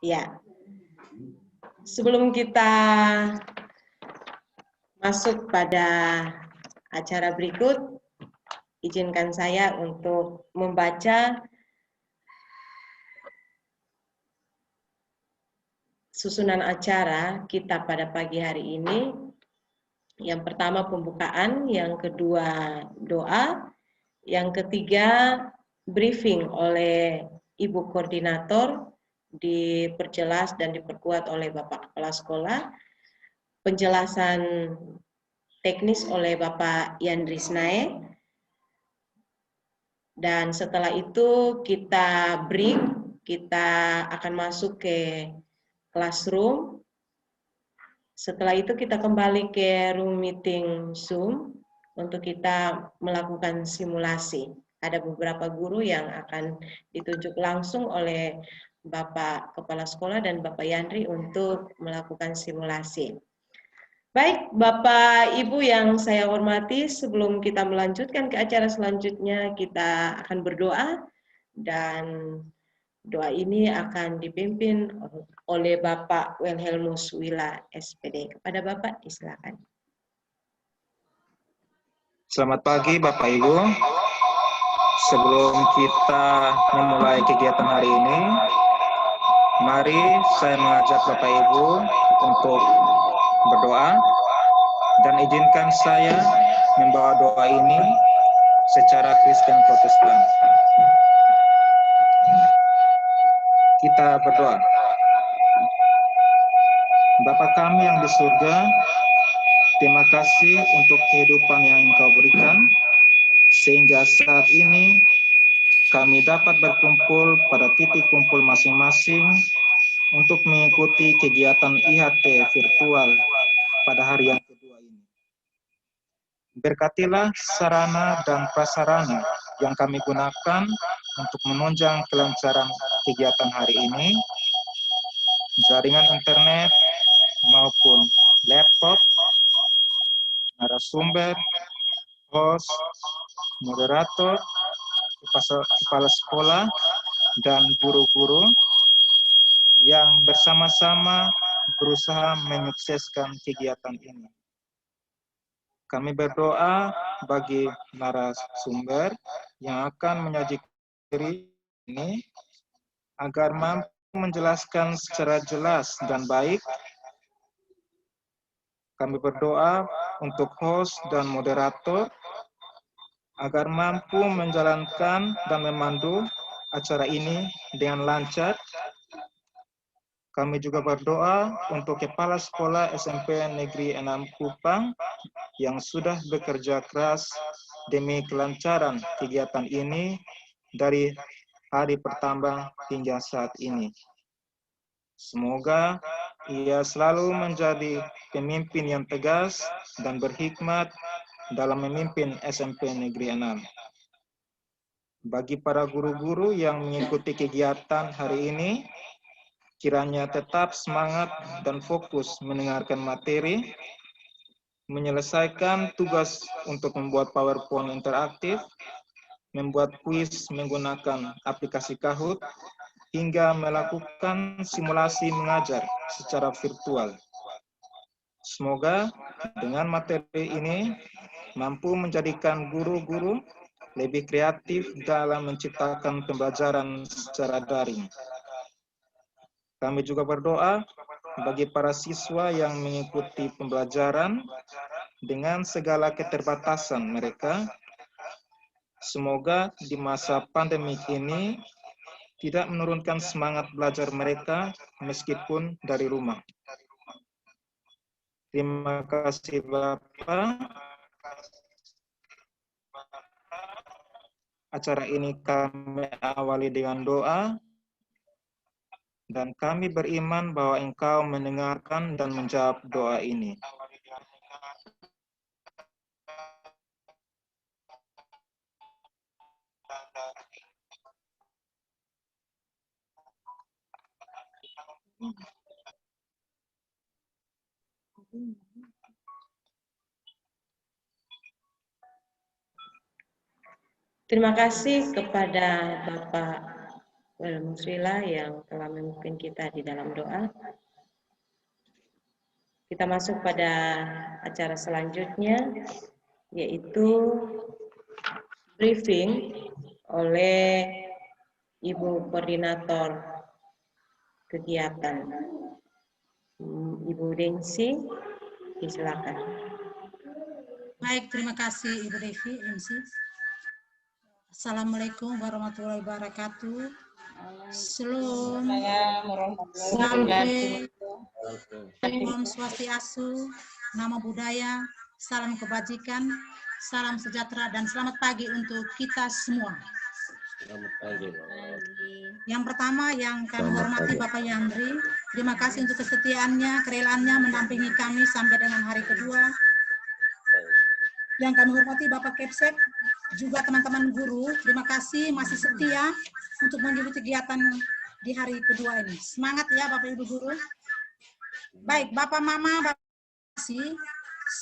Ya, sebelum kita masuk pada acara berikut, izinkan saya untuk membaca susunan acara kita pada pagi hari ini. Yang pertama pembukaan, yang kedua doa, yang ketiga briefing oleh Ibu Koordinator, diperjelas dan diperkuat oleh Bapak Kepala Sekolah, penjelasan teknis oleh Bapak Yandris Nae, dan setelah itu kita break, kita akan masuk ke classroom. Setelah itu kita kembali ke room meeting Zoom untuk kita melakukan simulasi. Ada beberapa guru yang akan ditunjuk langsung oleh Bapak Kepala Sekolah dan Bapak Yandri untuk melakukan simulasi. Baik, Bapak Ibu yang saya hormati, sebelum kita melanjutkan ke acara selanjutnya, kita akan berdoa, dan doa ini akan dipimpin oleh Bapak Wilhelmus Wila, SPD. Kepada Bapak, disilakan. Selamat pagi Bapak Ibu. Sebelum kita memulai kegiatan hari ini, mari saya mengajak Bapak Ibu untuk berdoa, dan izinkan saya membawa doa ini secara Kristen Protestan. Kita berdoa. Bapa kami yang di surga, terima kasih untuk kehidupan yang Engkau berikan, sehingga saat ini kami dapat berkumpul pada titik kumpul masing-masing untuk mengikuti kegiatan IHT virtual pada hari yang kedua ini. Berkatilah sarana dan prasarana yang kami gunakan untuk menunjang kelancaran kegiatan hari ini, jaringan internet maupun laptop, narasumber, host, moderator, kepala sekolah, dan guru-guru yang bersama-sama berusaha menyukseskan kegiatan ini. Kami berdoa bagi narasumber yang akan menyajikan ini agar mampu menjelaskan secara jelas dan baik. Kami berdoa untuk host dan moderator agar mampu menjalankan dan memandu acara ini dengan lancar. Kami juga berdoa untuk Kepala Sekolah SMP Negeri 6 Kupang yang sudah bekerja keras demi kelancaran kegiatan ini dari hari pertama hingga saat ini. Semoga ia selalu menjadi pemimpin yang tegas dan berhikmat dalam memimpin SMP Negeri 6. Bagi para guru-guru yang mengikuti kegiatan hari ini, kiranya tetap semangat dan fokus mendengarkan materi, menyelesaikan tugas untuk membuat PowerPoint interaktif, membuat kuis menggunakan aplikasi Kahoot, hingga melakukan simulasi mengajar secara virtual. Semoga dengan materi ini mampu menjadikan guru-guru lebih kreatif dalam menciptakan pembelajaran secara daring. Kami juga berdoa bagi para siswa yang mengikuti pembelajaran dengan segala keterbatasan mereka. Semoga di masa pandemik ini tidak menurunkan semangat belajar mereka meskipun dari rumah. Terima kasih Bapak. Acara ini kami awali dengan doa, dan kami beriman bahwa Engkau mendengarkan dan menjawab doa ini. Terima kasih kepada Bapak wal muslilah yang telah memimpin kita di dalam doa. Kita masuk pada acara selanjutnya, yaitu briefing oleh Ibu Koordinator Kegiatan. Ibu Dengsi, silakan. Baik, terima kasih Ibu Devi, MC. Assalamualaikum warahmatullahi wabarakatuh. Shalom, Salve, Om Swastiastu, Namo Buddhaya, salam kebajikan, salam sejahtera, dan selamat pagi untuk kita semua. Selamat pagi. Yang pertama yang kami hormati Bapak Yandri, terima kasih untuk kesetiaannya, kerelaannya mendampingi kami sampai dengan hari kedua. Yang kami hormati Bapak Kepsek, juga teman-teman guru, terima kasih masih setia untuk mengikuti kegiatan di hari kedua ini. Semangat ya Bapak Ibu guru. Baik, Bapak Mama, Bapak kasih.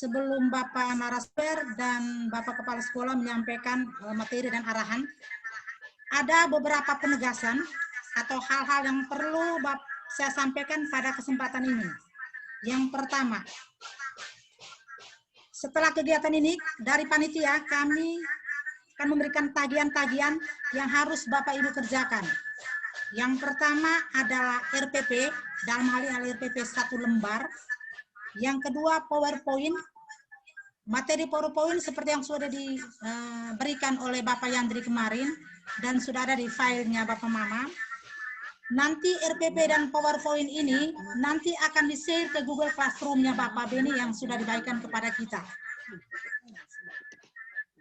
Sebelum Bapak narasumber dan Bapak Kepala Sekolah menyampaikan materi dan arahan, ada beberapa penegasan atau hal-hal yang perlu saya sampaikan pada kesempatan ini. Yang pertama, setelah kegiatan ini, dari panitia kami akan memberikan tagihan-tagihan yang harus Bapak Ibu kerjakan. Yang pertama adalah RPP, dalam hal ini RPP 1 lembar. Yang kedua PowerPoint, materi PowerPoint seperti yang sudah diberikan oleh Bapak Yandri kemarin dan sudah ada di filenya Bapak Mama. Nanti RPP dan PowerPoint ini nanti akan di-share ke Google Classroom-nya Bapak Beni yang sudah dibagikan kepada kita.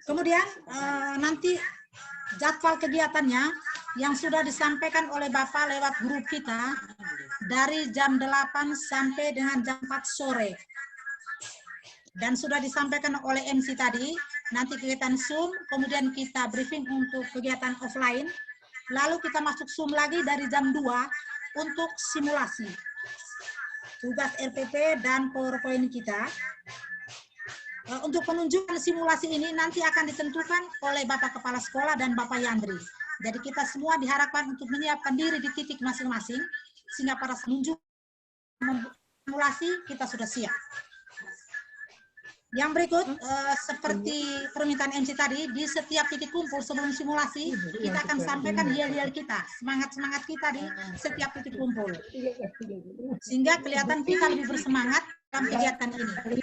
Kemudian nanti jadwal kegiatannya yang sudah disampaikan oleh Bapak lewat grup kita dari jam 8 sampai dengan jam 4 sore. Dan sudah disampaikan oleh MC tadi, nanti kegiatan Zoom, kemudian kita briefing untuk kegiatan offline, lalu kita masuk Zoom lagi dari jam 2 untuk simulasi. Tugas RPP dan PowerPoint kita. Untuk penunjukan simulasi ini nanti akan ditentukan oleh Bapak Kepala Sekolah dan Bapak Yandri. Jadi kita semua diharapkan untuk menyiapkan diri di titik masing-masing, sehingga para penunjuk simulasi kita sudah siap. Yang berikut, seperti permintaan MC tadi, di setiap titik kumpul sebelum simulasi, kita akan sampaikan yel-yel kita, semangat-semangat kita di setiap titik kumpul. Sehingga kelihatan kita lebih bersemangat dalam kegiatan ini.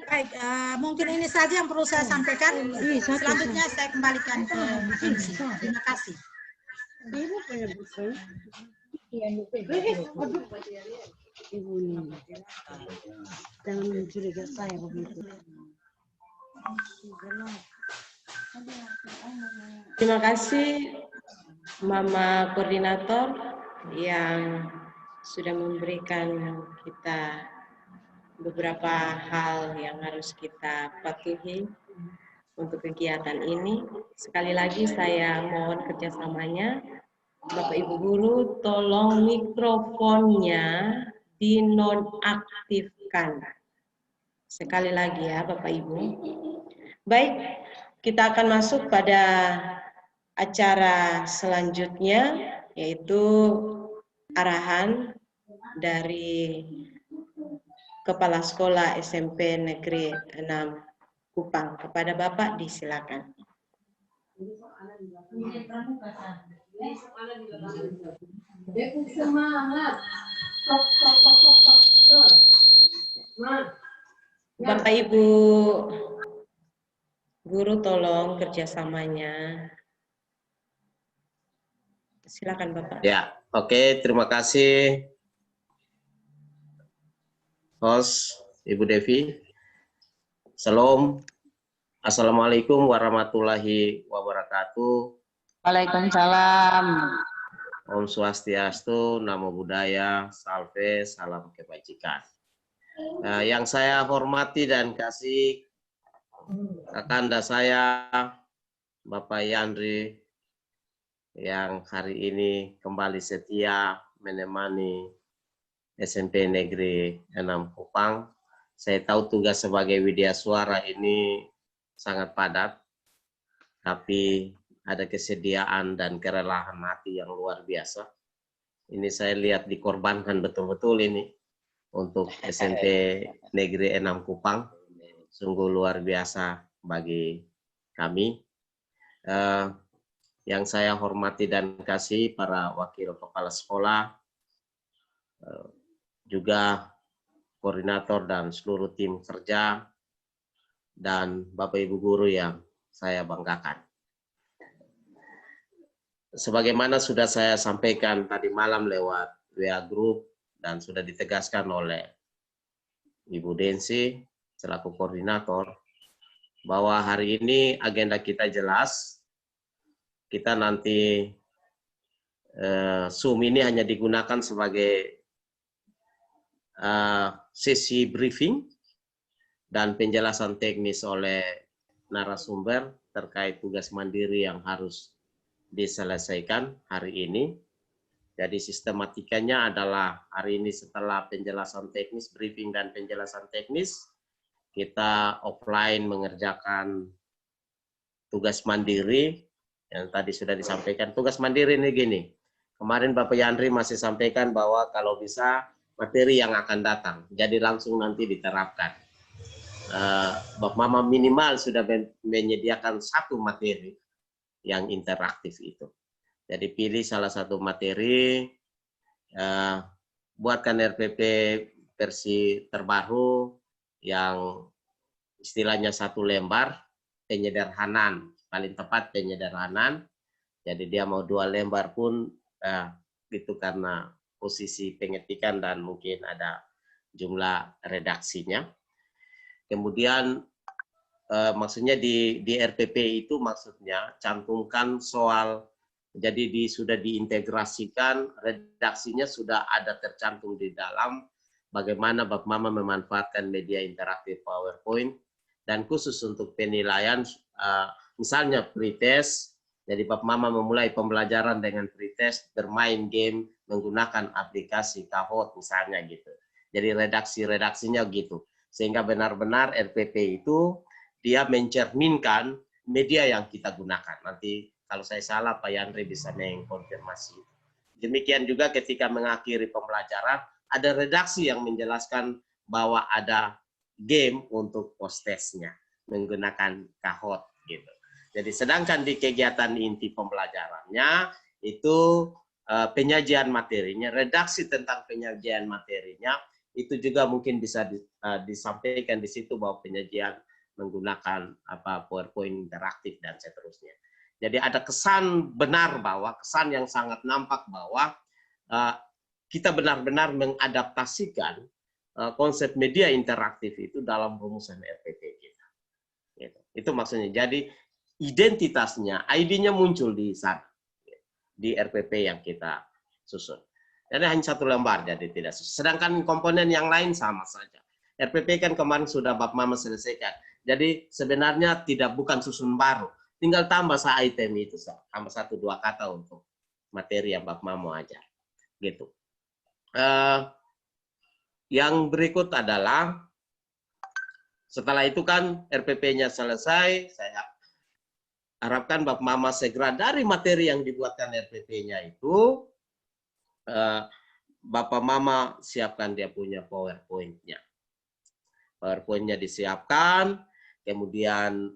Baik, mungkin ini saja yang perlu saya sampaikan. Selanjutnya saya kembalikan ke MC. Terima kasih. Ibu ini jangan mencurigai saya begitu. Terima kasih Mama Koordinator yang sudah memberikan kita beberapa hal yang harus kita patuhi untuk kegiatan ini. Sekali lagi saya mohon kerjasamanya. Bapak Ibu Guru, tolong mikrofonnya dinonaktifkan. Sekali lagi ya Bapak Ibu. Baik, kita akan masuk pada acara selanjutnya, yaitu arahan dari Kepala Sekolah SMP Negeri 6 Kupang. Kepada Bapak disilakan. Bapak Ibu Guru tolong kerjasamanya. Silakan Bapak. Ya, oke, terima kasih host Ibu Devi. Salam. Assalamualaikum warahmatullahi wabarakatuh. Waalaikumsalam. Om Swastiastu, Namo Buddhaya, Salve, salam kebajikan. Yang saya hormati dan kasih kakanda saya, Bapak Yandri, yang hari ini kembali setia menemani SMP Negeri 6 Kupang. Saya tahu tugas sebagai widya suara ini sangat padat, tapi ada kesediaan dan kerelaan hati yang luar biasa. Ini saya lihat dikorbankan betul-betul ini untuk SMP Negeri 6 Kupang. Sungguh luar biasa bagi kami. Yang saya hormati dan kasih para wakil kepala sekolah, juga koordinator dan seluruh tim kerja, dan Bapak Ibu guru yang saya banggakan. Sebagaimana sudah saya sampaikan tadi malam lewat WA Group dan sudah ditegaskan oleh Ibu Densi selaku koordinator, bahwa hari ini agenda kita jelas. Kita nanti Zoom ini hanya digunakan sebagai sesi briefing dan penjelasan teknis oleh narasumber terkait tugas mandiri yang harus diselesaikan hari ini. Jadi sistematikanya adalah hari ini setelah penjelasan teknis, briefing dan penjelasan teknis, kita offline mengerjakan tugas mandiri yang tadi sudah disampaikan. Tugas mandiri ini gini, kemarin Bapak Yandri masih sampaikan bahwa kalau bisa materi yang akan datang, jadi langsung nanti diterapkan. Bapak Mama minimal sudah menyediakan satu materi yang interaktif itu. Jadi pilih salah satu materi, buatkan RPP versi terbaru yang istilahnya satu lembar, penyederhanaan, paling tepat penyederhanaan. Jadi dia mau 2 lembar pun itu karena posisi pengetikan dan mungkin ada jumlah redaksinya. Kemudian maksudnya di RPP itu maksudnya cantumkan soal, jadi sudah diintegrasikan, redaksinya sudah ada tercantum di dalam bagaimana Bapak Mama memanfaatkan media interaktif PowerPoint, dan khusus untuk penilaian misalnya pretest, jadi Bapak Mama memulai pembelajaran dengan pretest, bermain game menggunakan aplikasi Kahoot misalnya gitu. Jadi redaksinya gitu. Sehingga benar-benar RPP itu dia mencerminkan media yang kita gunakan. Nanti kalau saya salah Pak Yandri bisa mengkonfirmasi. Demikian juga ketika mengakhiri pembelajaran, ada redaksi yang menjelaskan bahwa ada game untuk post-testnya menggunakan Kahoot gitu. Jadi sedangkan di kegiatan inti pembelajarannya itu penyajian materinya, redaksi tentang penyajian materinya itu juga mungkin bisa disampaikan di situ bahwa penyajian menggunakan PowerPoint interaktif dan seterusnya. Jadi ada kesan benar bahwa kesan yang sangat nampak bahwa kita benar-benar mengadaptasikan konsep media interaktif itu dalam rumusan RPP kita. Gitu. Itu maksudnya. Jadi identitasnya, ID-nya muncul di sana, di RPP yang kita susun. Jadi hanya satu lembar, jadi tidak susun. Sedangkan komponen yang lain sama saja. RPP kan kemarin sudah Bapak Mama selesaikan. Jadi sebenarnya bukan susun baru. Tinggal tambah item itu, tambah 1-2 kata untuk materi yang Bapak Mama mau ajar. Gitu. Yang berikut adalah setelah itu kan RPP-nya selesai, saya harapkan Bapak Mama segera dari materi yang dibuatkan RPP-nya itu, Bapak Mama siapkan dia punya PowerPoint-nya. PowerPoint-nya disiapkan, kemudian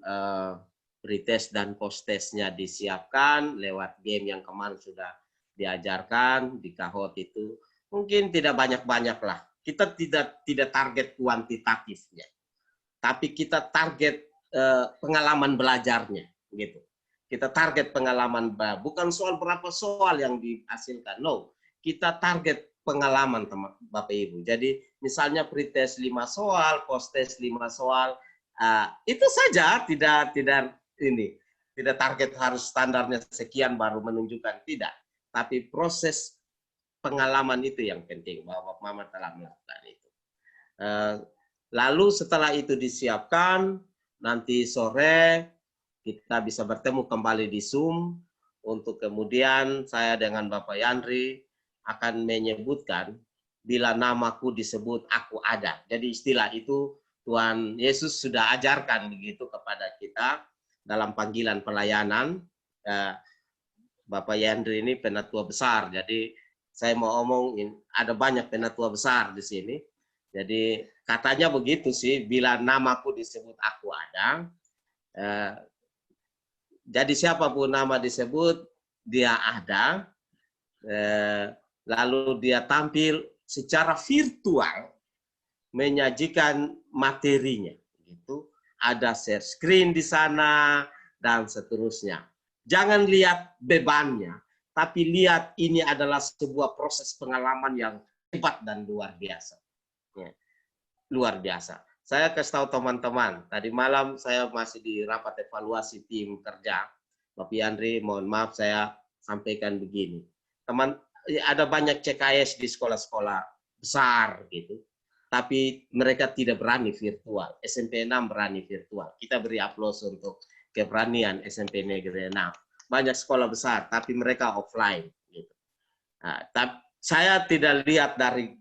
pretest dan post-testnya disiapkan lewat game yang kemarin sudah diajarkan di Kahoot itu. Mungkin tidak banyak-banyak lah. Kita tidak target kuantitatifnya, tapi kita target pengalaman belajarnya, gitu. Kita target pengalaman, bukan soal berapa soal yang dihasilkan, no. Kita target pengalaman teman Bapak Ibu. Jadi misalnya pretest 5 soal, post-test 5 soal, itu saja, tidak target harus standarnya sekian baru menunjukkan, tidak. Tapi proses pengalaman itu yang penting, bahwa Bapak Mama telah melakukan itu. Lalu setelah itu disiapkan, nanti sore kita bisa bertemu kembali di Zoom, untuk kemudian saya dengan Bapak Yandri akan menyebutkan bila namaku disebut aku ada. Jadi istilah itu Tuhan Yesus sudah ajarkan begitu kepada kita dalam panggilan pelayanan. Bapak Yandri ini penatua besar, jadi saya mau omong ada banyak penatua besar di sini. Jadi katanya begitu sih, bila namaku disebut aku ada. Jadi siapapun nama disebut dia ada. Lalu dia tampil secara virtual menyajikan materinya. Gitu. Ada share screen di sana dan seterusnya. Jangan lihat bebannya, tapi lihat ini adalah sebuah proses pengalaman yang hebat dan luar biasa. Ya. Luar biasa. Saya kasih tahu teman-teman, tadi malam saya masih di rapat evaluasi tim kerja. Bapak Yandri, mohon maaf saya sampaikan begini. Ada banyak CKS di sekolah-sekolah besar gitu, tapi mereka tidak berani virtual. SMP 6 berani virtual. Kita beri aplaus untuk keberanian SMP Negeri 6. Banyak sekolah besar, tapi mereka offline. Gitu. Nah, saya tidak lihat dari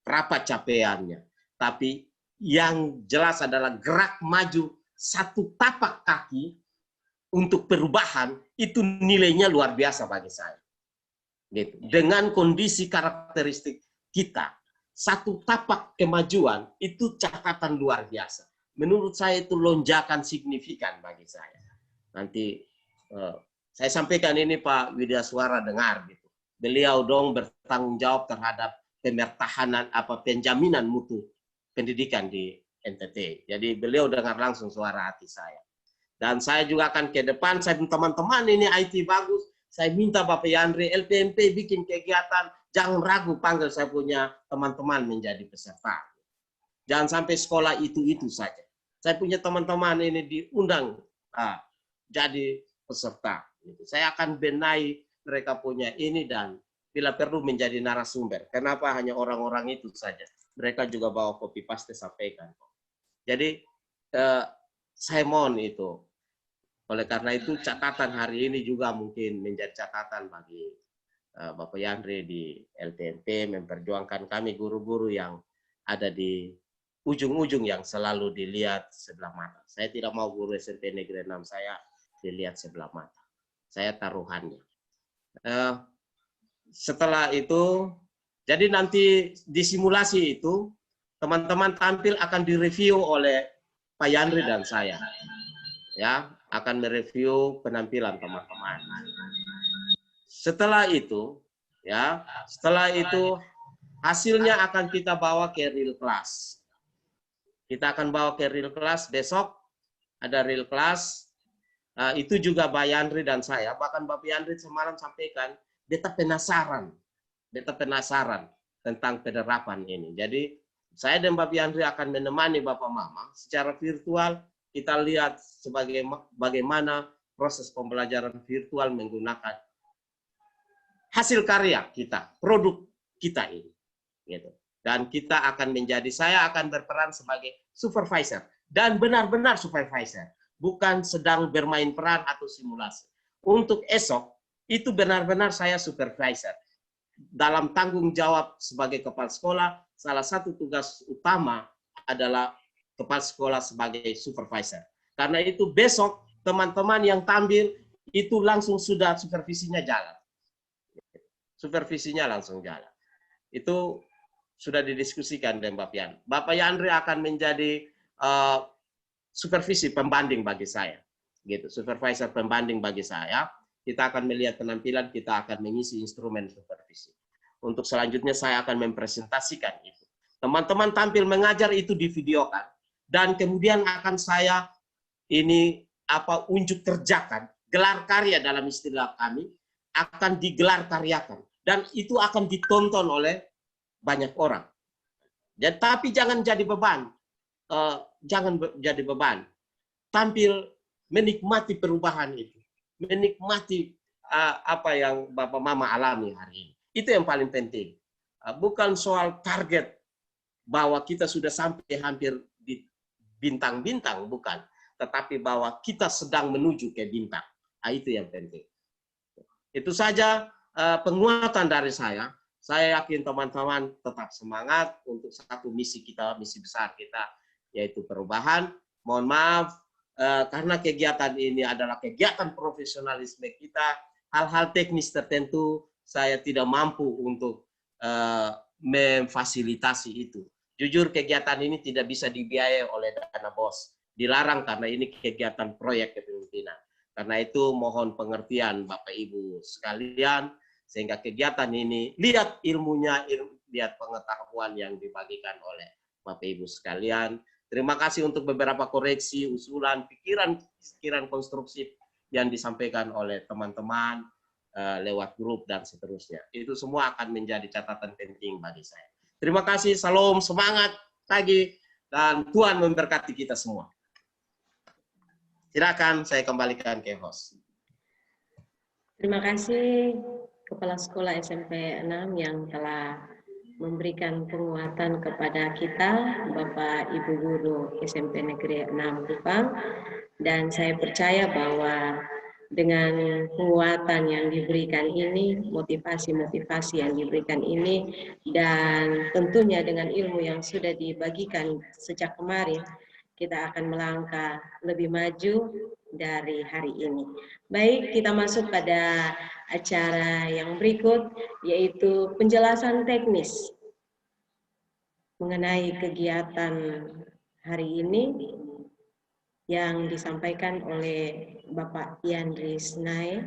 berapa capaiannya, tapi yang jelas adalah gerak maju satu tapak kaki untuk perubahan, itu nilainya luar biasa bagi saya. Gitu. Dengan kondisi karakteristik kita, satu tapak kemajuan itu catatan luar biasa. Menurut saya itu lonjakan signifikan bagi saya. Nanti saya sampaikan ini Pak Widya Suara dengar gitu. Beliau dong bertanggung jawab terhadap pemertahanan penjaminan mutu pendidikan di NTT. Jadi beliau dengar langsung suara hati saya. Dan saya juga akan ke depan, saya teman-teman ini IT bagus, saya minta Bapak Yandri, LPMP bikin kegiatan, jangan ragu panggil saya punya teman-teman menjadi peserta. Jangan sampai sekolah itu saja. Saya punya teman-teman ini diundang jadi peserta. Saya akan benahi mereka punya ini dan bila perlu menjadi narasumber. Kenapa hanya orang-orang itu saja? Mereka juga bawa copy paste sampaikan. Jadi saya mohon itu. Oleh karena itu catatan hari ini juga mungkin menjadi catatan bagi Bapak Yandri di LPMP memperjuangkan kami guru-guru yang ada di ujung-ujung yang selalu dilihat sebelah mata. Saya tidak mau guru SMP Negeri 6 saya dilihat sebelah mata. Saya taruhannya. Setelah itu, jadi nanti di simulasi itu teman-teman tampil akan direview oleh Pak Yandri dan saya. Ya, akan mereview penampilan teman-teman. Setelah itu, hasilnya akan kita bawa ke real class. Kita akan bawa ke real class besok ada real class. Itu juga Pak Yandri dan saya. Bahkan Bapak Yandri semalam sampaikan, beta penasaran tentang penerapan ini. Jadi saya dan Bapak Yandri akan menemani Bapak Mama secara virtual. Kita lihat bagaimana proses pembelajaran virtual menggunakan hasil karya kita, produk kita ini. Gitu. Dan kita akan saya akan berperan sebagai supervisor. Dan benar-benar supervisor. Bukan sedang bermain peran atau simulasi. Untuk esok, itu benar-benar saya supervisor. Dalam tanggung jawab sebagai kepala sekolah, salah satu tugas utama adalah kepala sekolah sebagai supervisor. Karena itu besok teman-teman yang tampil itu langsung sudah supervisinya jalan. Supervisinya langsung jalan. Itu sudah didiskusikan dengan Bapak Yandri. Bapak Yandri akan menjadi supervisi pembanding bagi saya. Gitu, supervisor pembanding bagi saya. Kita akan melihat penampilan, kita akan mengisi instrumen supervisi. Untuk selanjutnya saya akan mempresentasikan itu. Teman-teman tampil mengajar itu divideokan. Dan kemudian akan saya unjuk kerjakan, gelar karya dalam istilah kami, akan digelar karyakan. Dan itu akan ditonton oleh banyak orang. Tapi jangan jadi beban. Tampil menikmati perubahan itu. Menikmati apa yang Bapak Mama alami hari ini. Itu yang paling penting. Bukan soal target bahwa kita sudah sampai hampir di bintang-bintang, bukan. Tetapi bahwa kita sedang menuju ke bintang. Itu yang penting. Itu saja penguatan dari saya. Saya yakin teman-teman tetap semangat untuk satu misi kita, misi besar kita, yaitu perubahan. Mohon maaf, karena kegiatan ini adalah kegiatan profesionalisme kita, hal-hal teknis tertentu saya tidak mampu untuk memfasilitasi itu. Jujur kegiatan ini tidak bisa dibiayai oleh dana BOS. Dilarang karena ini kegiatan proyek kepemimpinan. Karena itu mohon pengertian Bapak Ibu sekalian, sehingga kegiatan ini lihat ilmunya, lihat pengetahuan yang dibagikan oleh Bapak Ibu sekalian. Terima kasih untuk beberapa koreksi, usulan, pikiran konstruksi yang disampaikan oleh teman-teman lewat grup dan seterusnya. Itu semua akan menjadi catatan penting bagi saya. Terima kasih, salam, semangat pagi, dan Tuhan memberkati kita semua. Silakan saya kembalikan ke host. Terima kasih Kepala Sekolah SMP 6 yang telah memberikan penguatan kepada kita, Bapak Ibu Guru SMP Negeri 6 Kupang, dan saya percaya bahwa dengan penguatan yang diberikan ini, motivasi-motivasi yang diberikan ini, dan tentunya dengan ilmu yang sudah dibagikan sejak kemarin, kita akan melangkah lebih maju dari hari ini. Baik, kita masuk pada acara yang berikut, yaitu penjelasan teknis mengenai kegiatan hari ini yang disampaikan oleh Bapak Yandri Snai,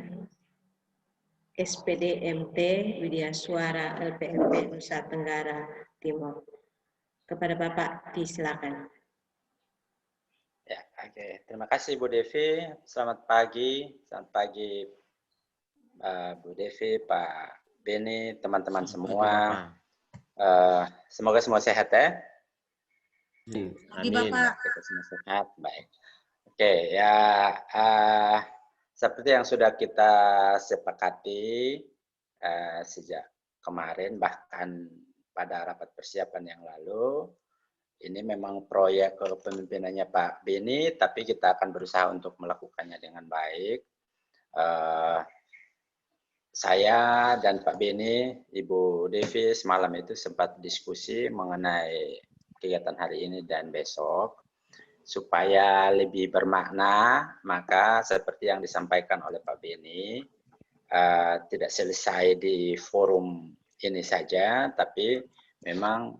SPD MT Widya Suara LPMP Nusa Tenggara Timur. Kepada Bapak, disilakan. Ya, oke. Terima kasih Bu Devi. Selamat pagi Bu Devi, Pak Beni, teman-teman semua. Semoga semua sehat ya. Pagi Bapak. Kita semua sehat, baik. Oke, ya seperti yang sudah kita sepakati sejak kemarin, bahkan pada rapat persiapan yang lalu, ini memang proyek kepemimpinannya Pak Beni, tapi kita akan berusaha untuk melakukannya dengan baik. Saya dan Pak Beni, Ibu Devi semalam itu sempat diskusi mengenai kegiatan hari ini dan besok. Supaya lebih bermakna, maka seperti yang disampaikan oleh Pak Beni, tidak selesai di forum ini saja, tapi memang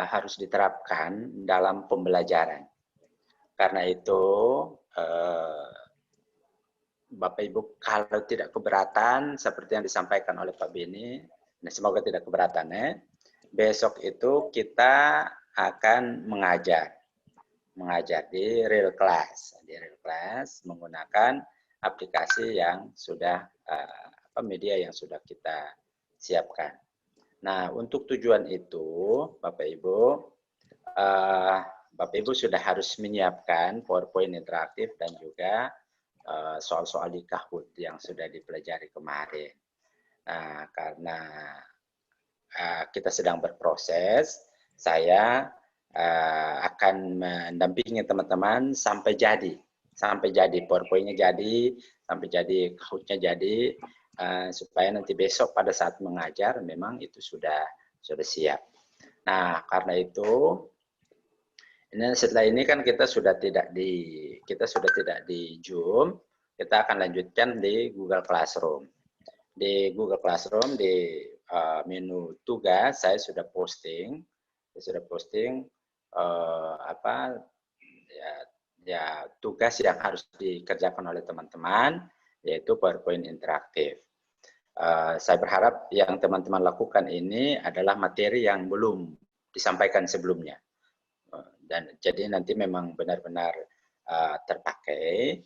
harus diterapkan dalam pembelajaran. Karena itu, Bapak Ibu kalau tidak keberatan, seperti yang disampaikan oleh Pak Beni, semoga tidak keberatan ya, besok itu kita akan mengajar di real class, menggunakan aplikasi yang sudah media yang sudah kita siapkan. Nah, untuk tujuan itu, Bapak Ibu sudah harus menyiapkan PowerPoint interaktif dan juga soal-soal di Kahoot yang sudah dipelajari kemarin. Nah, karena kita sedang berproses, saya akan mendampingi teman-teman sampai jadi PowerPoint-nya jadi, sampai jadi Kahoot-nya jadi, supaya nanti besok pada saat mengajar memang itu sudah siap. Nah, karena itu setelah ini kan kita sudah tidak di Zoom, kita akan lanjutkan di Google Classroom. Di Google Classroom di menu tugas saya sudah posting tugas yang harus dikerjakan oleh teman-teman, yaitu PowerPoint interaktif. Saya berharap yang teman-teman lakukan ini adalah materi yang belum disampaikan sebelumnya, dan jadi nanti memang benar-benar terpakai.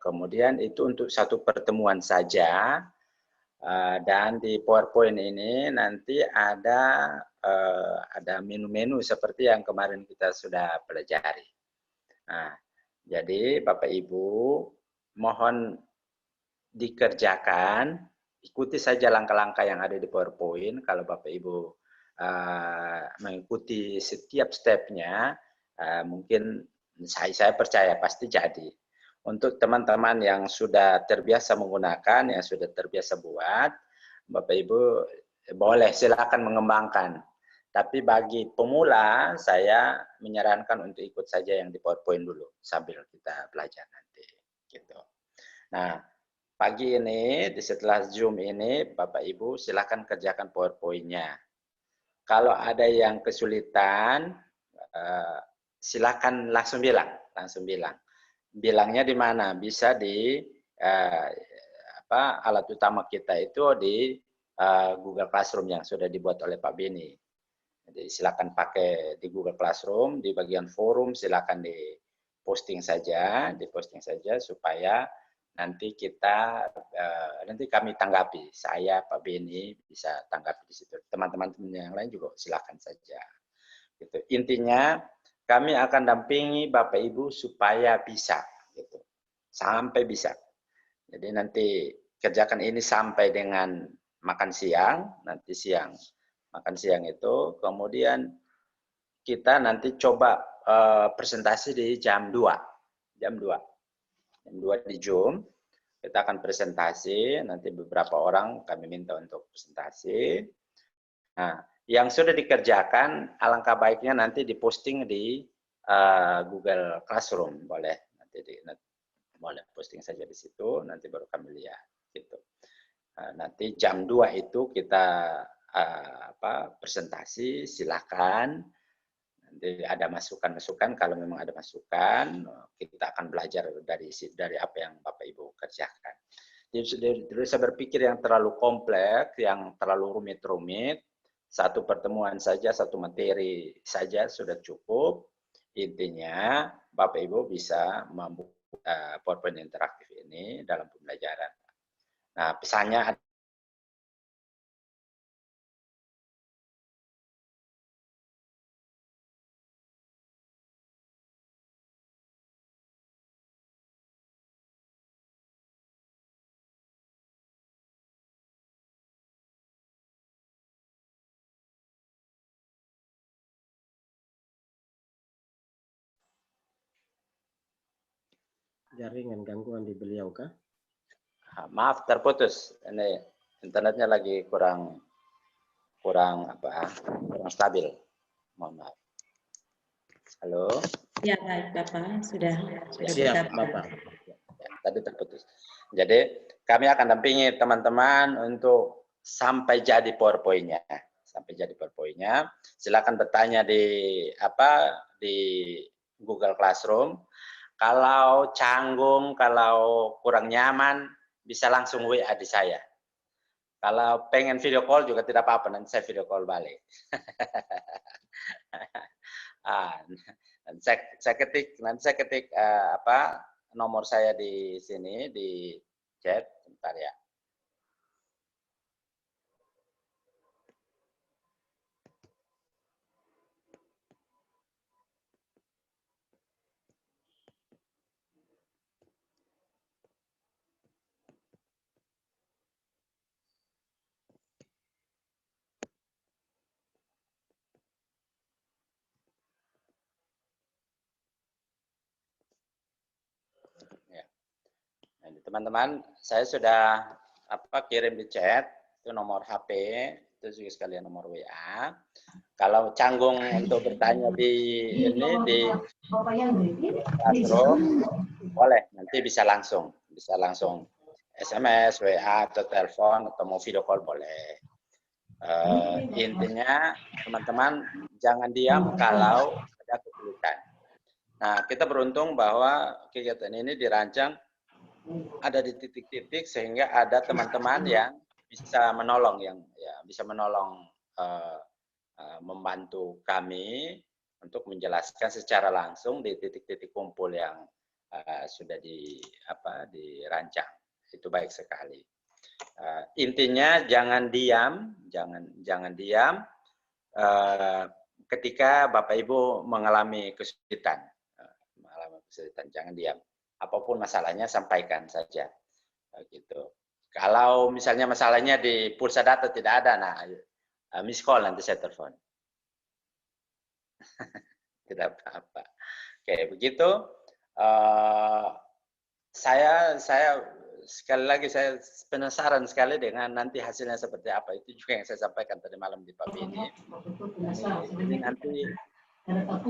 Kemudian itu untuk satu pertemuan saja, dan di PowerPoint ini nanti ada menu-menu seperti yang kemarin kita sudah pelajari. Nah, jadi Bapak Ibu mohon dikerjakan, ikuti saja langkah-langkah yang ada di PowerPoint. Kalau Bapak Ibu mengikuti setiap stepnya, mungkin saya percaya pasti jadi. Untuk teman-teman yang sudah terbiasa menggunakan, yang sudah terbiasa buat, Bapak Ibu boleh silakan mengembangkan. Tapi bagi pemula, saya menyarankan untuk ikut saja yang di PowerPoint dulu sambil kita belajar nanti. Gitu. Nah, pagi ini, setelah Zoom ini, Bapak Ibu silakan kerjakan PowerPoint-nya. Kalau ada yang kesulitan, silakan langsung bilang. Bilangnya di mana? Bisa di alat utama kita itu di Google Classroom yang sudah dibuat oleh Pak Beni. Jadi silakan pakai di Google Classroom, di bagian forum silakan diposting saja supaya nanti kami tanggapi. Saya, Pak Beni bisa tanggapi di situ. Teman-teman yang lain juga silakan saja. Gitu. Intinya kami akan dampingi Bapak Ibu supaya bisa, gitu. Sampai bisa. Jadi nanti kerjakan ini sampai dengan makan siang, nanti siang. Makan siang itu, kemudian kita nanti coba presentasi di jam 2. Jam 2 di Zoom, kita akan presentasi, nanti beberapa orang kami minta untuk presentasi. Nah, yang sudah dikerjakan, alangkah baiknya nanti diposting di Google Classroom, boleh. Boleh posting saja di situ, nanti baru kami lihat. Gitu. Nanti jam 2 itu kita presentasi, silakan. Nanti ada masukan-masukan, kalau memang ada masukan, kita akan belajar dari apa yang Bapak Ibu kerjakan. Jadi saya berpikir yang terlalu kompleks, yang terlalu rumit-rumit, satu pertemuan saja, satu materi saja sudah cukup. Intinya Bapak Ibu bisa membuka PowerPoint interaktif ini dalam pembelajaran. Nah, pesannya Jaringan gangguan di beliau kah? maaf terputus. Ini internetnya lagi kurang stabil. Mohon maaf. Halo. Ya, baik Bapak, sudah Siap, bisa. Bapak. Ya, tadi terputus. Jadi kami akan dampingi teman-teman untuk sampai jadi PowerPoint-nya. Silakan bertanya di Google Classroom. Kalau canggung, kalau kurang nyaman, bisa langsung WA di saya. Kalau pengen video call juga tidak apa-apa, nanti saya video call balik. Nanti saya ketik nomor saya di sini di chat, bentar ya. Teman-teman, saya sudah kirim di chat, itu nomor HP, itu juga sekalian nomor WA. Kalau canggung untuk bertanya di Classroom, boleh, nanti bisa langsung SMS, WA, atau telepon, atau mau video call boleh. Intinya, teman-teman, jangan diam kalau ada kesulitan. Nah, kita beruntung bahwa kegiatan ini dirancang ada di titik-titik sehingga ada teman-teman yang bisa menolong, membantu kami untuk menjelaskan secara langsung di titik-titik kumpul yang sudah dirancang. Itu baik sekali. Intinya jangan diam, ketika Bapak Ibu mengalami kesulitan, jangan diam. Apapun masalahnya sampaikan saja, gitu. Kalau misalnya masalahnya di pulsa data tidak ada, nah miss call nanti saya telepon. Tidak apa-apa. Oke, begitu. Saya sekali lagi saya penasaran sekali dengan nanti hasilnya seperti apa. Itu juga yang saya sampaikan tadi malam di Pak Beni. Ini nanti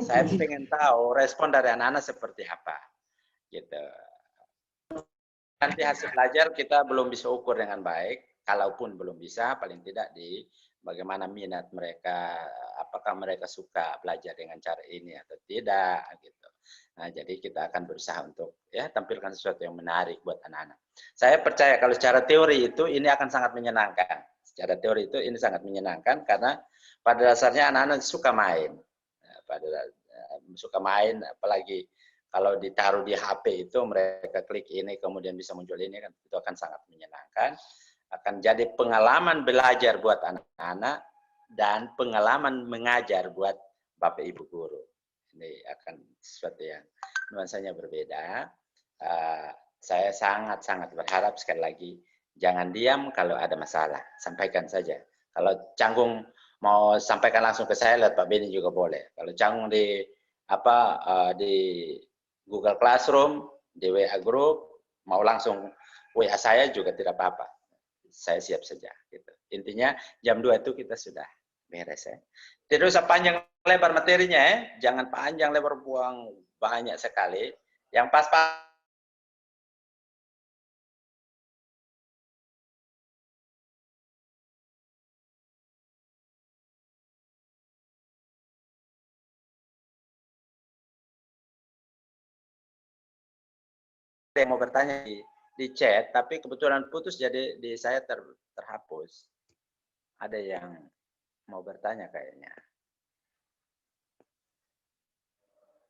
saya pengen tahu respon dari anak-anak seperti apa. Gitu. Nanti hasil belajar kita belum bisa ukur dengan baik. Kalaupun belum bisa, paling tidak di bagaimana minat mereka, apakah mereka suka belajar dengan cara ini atau tidak, gitu. Nah, jadi kita akan berusaha untuk ya tampilkan sesuatu yang menarik buat anak-anak. Saya percaya kalau secara teori itu ini akan sangat menyenangkan. Secara teori itu ini sangat menyenangkan karena pada dasarnya anak-anak suka main. Suka main, apalagi kalau ditaruh di HP itu mereka klik ini kemudian bisa muncul ini kan itu akan sangat menyenangkan. Akan jadi pengalaman belajar buat anak-anak dan pengalaman mengajar buat Bapak Ibu guru. Ini akan sesuatu yang nuansanya berbeda. Saya sangat-sangat berharap sekali lagi jangan diam kalau ada masalah, sampaikan saja. Kalau canggung mau sampaikan langsung ke saya, lihat Pak Beni juga boleh. Kalau canggung di Google Classroom, di WA Group, mau langsung WA saya juga tidak apa-apa. Saya siap saja. Gitu. Intinya jam 2 itu kita sudah beres ya. Tidak usah panjang lebar materinya ya. Jangan panjang lebar buang banyak sekali. Yang pas-pas yang mau bertanya di chat, tapi kebetulan putus jadi di saya terhapus. Ada yang mau bertanya kayaknya.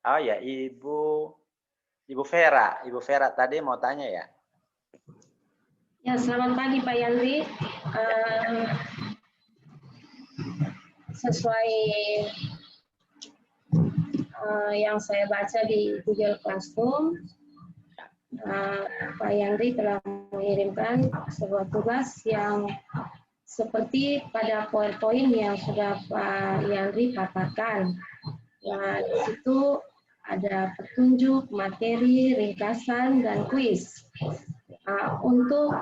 Oh ya, Ibu Vera. Ibu Vera tadi mau tanya ya? Ya, selamat pagi Pak Yandri. Sesuai yang saya baca di Google Classroom, Pak Yandri telah mengirimkan sebuah tugas yang seperti pada PowerPoint yang sudah Pak Yandri paparkan. Nah, di situ ada petunjuk, materi, ringkasan, dan kuis. Untuk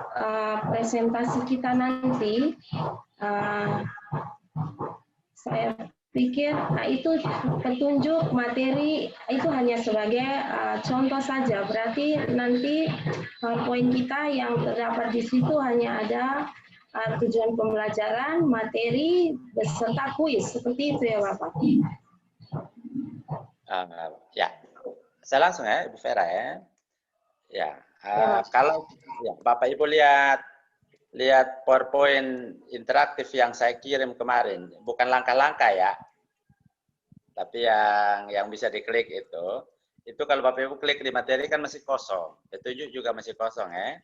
presentasi kita nanti, saya pikir itu petunjuk, materi itu hanya sebagai contoh saja. Berarti nanti PowerPoint kita yang terdapat di situ hanya ada tujuan pembelajaran, materi, beserta kuis. Seperti itu ya Bapak. Ya, saya langsung ya, Ibu Vera ya. Ya, kalau ya, Bapak Ibu lihat PowerPoint interaktif yang saya kirim kemarin, bukan langkah-langkah ya, tapi yang bisa diklik itu kalau Bapak Ibu klik di materi kan masih kosong, petunjuk juga masih kosong ya.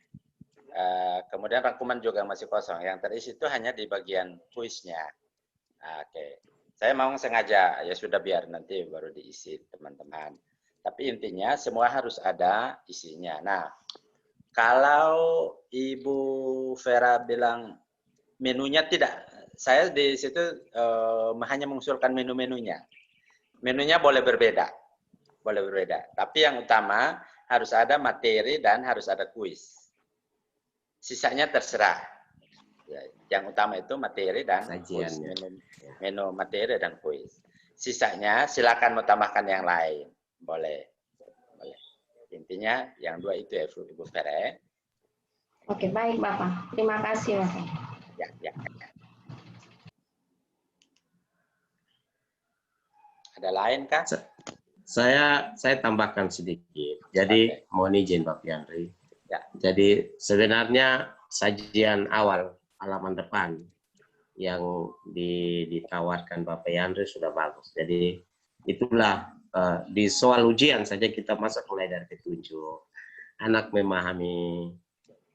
Kemudian rangkuman juga masih kosong. Yang terisi itu hanya di bagian kuisnya. Oke. Saya mau sengaja, ya sudah biar nanti baru diisi teman-teman. Tapi intinya semua harus ada isinya. Nah, kalau Ibu Vera bilang menunya tidak, saya di situ hanya mengusulkan menu-menunya. Menunya boleh berbeda. Boleh berbeda. Tapi yang utama harus ada materi dan harus ada kuis. Sisanya terserah. Ya, yang utama itu materi dan kuis. Menu materi dan kuis. Sisanya silakan mau tambahkan yang lain. Boleh. Intinya yang dua itu ya Ibu Vera. Oke, baik Bapak. Terima kasih Bapak. Ya. Ada lain kah? Saya tambahkan sedikit. Jadi mohon izin Pak Yandri. Ya. Jadi sebenarnya sajian awal halaman depan yang ditawarkan Bapak Yandri sudah bagus. Jadi itulah di soal ujian saja kita masuk mulai dari petunjuk. Anak memahami.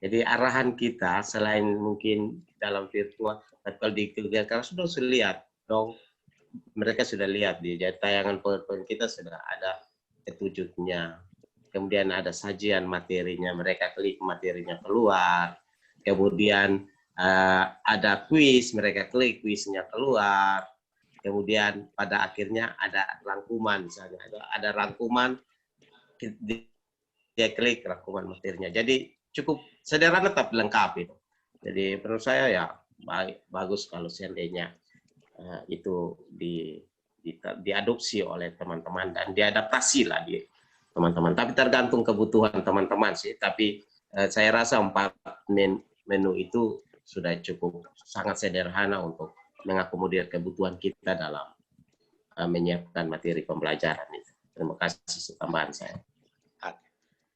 Jadi arahan kita selain mungkin dalam virtual, tapi kalau di kegiatan sudah lihat dong. Mereka sudah lihat di tayangan PowerPoint kita sudah ada petunjuknya. Kemudian ada sajian materinya, mereka klik materinya keluar. Kemudian ada kuis, mereka klik kuisnya keluar. Kemudian pada akhirnya ada rangkuman, misalnya ada rangkuman, dia klik rangkuman materinya. Jadi cukup sederhana tapi lengkap itu. Jadi menurut saya ya bagus kalau seandainya itu diadopsi oleh teman-teman dan diadaptasi lah di teman-teman. Tapi tergantung kebutuhan teman-teman sih. Tapi saya rasa 4 menu itu sudah cukup sangat sederhana untuk mengakomodir kebutuhan kita dalam menyiapkan materi pembelajaran itu. Terima kasih tambahan saya.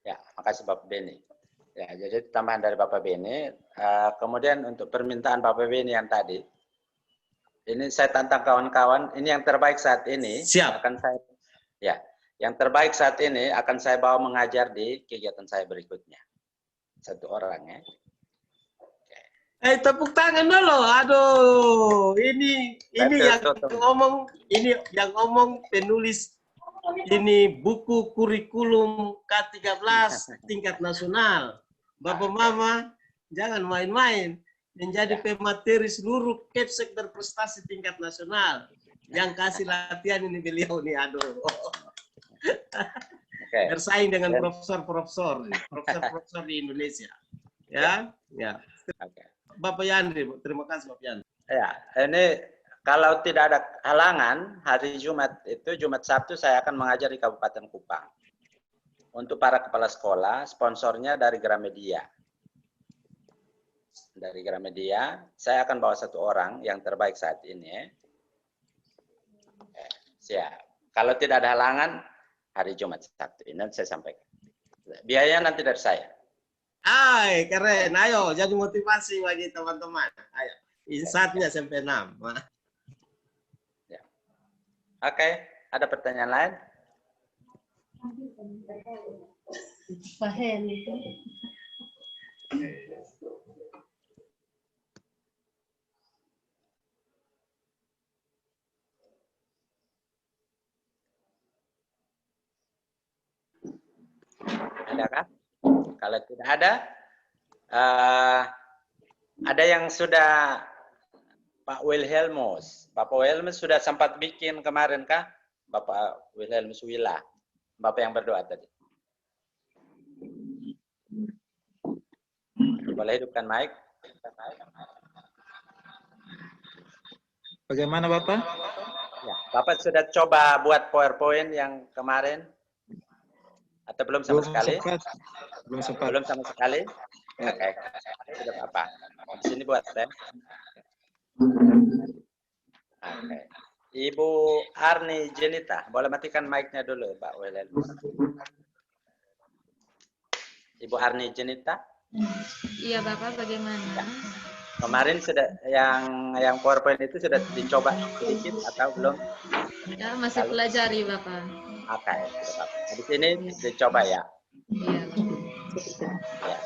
Ya, makasih Bapak Beni. Ya, jadi tambahan dari Bapak Beni. Kemudian untuk permintaan Bapak Beni yang tadi, ini saya tantang kawan-kawan. Ini yang terbaik saat ini. Siap. Akan saya, ya, yang terbaik saat ini akan saya bawa mengajar di kegiatan saya berikutnya. 1 orang ya. Tepuk tangan dulu. Aduh, ini yang ngomong penulis ini buku kurikulum K13 tingkat nasional. Bapak Mama, jangan main-main. Menjadi pemateri seluruh Kepsek berprestasi tingkat nasional. Yang kasih latihan ini beliau nih, aduh. Bersaing dengan profesor-profesor di Indonesia. Ya. Bapak Yandri, terima kasih Bapak Yandri. Ya, ini kalau tidak ada halangan, hari Jumat itu, Jumat Sabtu saya akan mengajar di Kabupaten Kupang. Untuk para kepala sekolah, sponsornya dari Gramedia. Dari Gramedia, saya akan bawa 1 orang yang terbaik saat ini. Siap. Kalau tidak ada halangan, hari Jumat Sabtu ini saya sampaikan. Biayanya nanti dari saya. Keren. Ayo, jadi motivasi bagi teman-teman. Ayo, insight-nya sampai 6. Ya. Oke, ada pertanyaan lain? Adakah? Kalau tidak ada yang sudah Pak Wilhelmus. Bapak Wilhelmus sudah sempat bikin kemarin kah? Bapak Wilhelmus Wila. Bapak yang berdoa tadi. Boleh hidupkan mic? Bagaimana Bapak? Ya, Bapak sudah coba buat PowerPoint yang kemarin? Atau belum sama sekali? Belum sempat. Belum sama sekali? Oke. Tidak apa-apa. Di sini buat saya. Oke. Ibu Arni Jenita, boleh matikan mic-nya dulu, Pak Welel. Ibu Arni Jenita? Iya, Bapak, bagaimana? Ya. Kemarin sudah yang PowerPoint itu sudah dicoba sedikit atau belum? Ya, masih pelajari, Bapak. Oke, di sini dicoba ya. Iya, Bapak. Ya.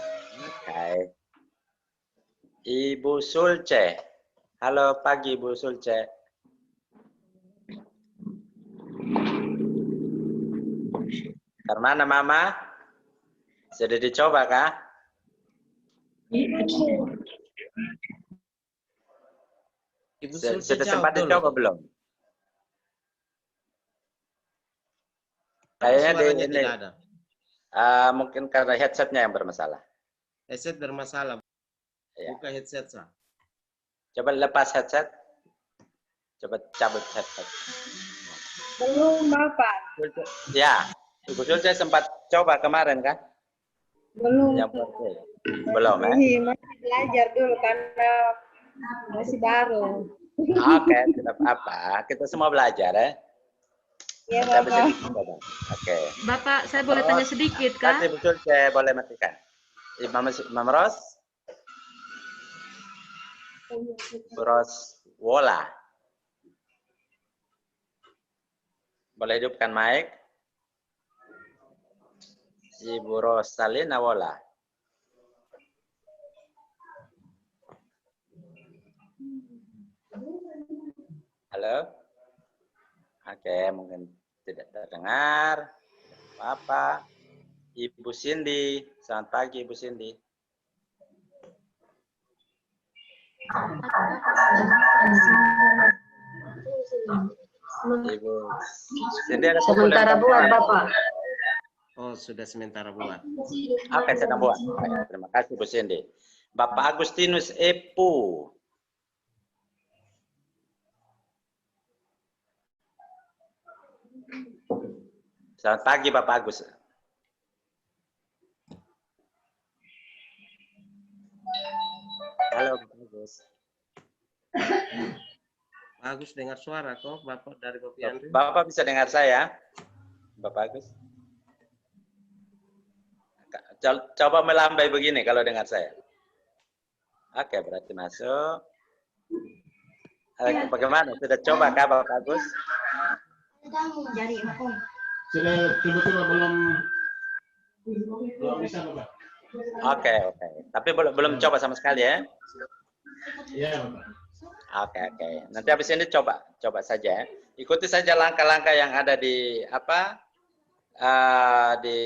Oke. Ibu Sulce. Halo pagi Bu Sulce. Karmana Mama? Sudah dicoba kah? Ibu Sudah sempat dicoba belum? Kayaknya di ini mungkin karena headsetnya yang bermasalah. Headset bermasalah. Ya. Buka headset sah. Coba lepas headset. Coba cabut headset. Belum Bapak. Ya, Ibu Sulce sempat coba kemarin kan? Belum. Yang belum ya? Masih belajar dulu karena masih baru. Oke, tidak apa-apa. Kita semua belajar ya. Iya Bapak. Oke. Bapak, saya boleh tanya sedikit kah? Kasih betul, saya boleh matikan. Imam Ros. Ros Wola. Boleh hidupkan mic. Ibu Rosalina Wola. Halo. Oke, mungkin tidak terdengar. Apa? Ibu Cindy. Selamat pagi, Ibu Cindy. Ibu Cindy ada Sementara buat Bapak. Oh, sudah sementara buat. Oke, sedang buat. Terima kasih Bu Cindy. Bapak Agustinus Epu. Selamat pagi Bapak Agus. Halo Bapak Agus. Pak Agus dengar suara kok, Bapak dari Kopi Andri. Bapak bisa dengar saya? Bapak Agus. Coba melambai begini kalau dengar saya. Oke, berarti masuk. Bagaimana? Sudah coba kah Bapak Agus? Sudah tiba-tiba belum bisa Bapak. Oke. Tapi belum coba sama sekali ya? Iya Bapak. Oke. Nanti habis ini coba saja. Ikuti saja langkah-langkah yang ada di di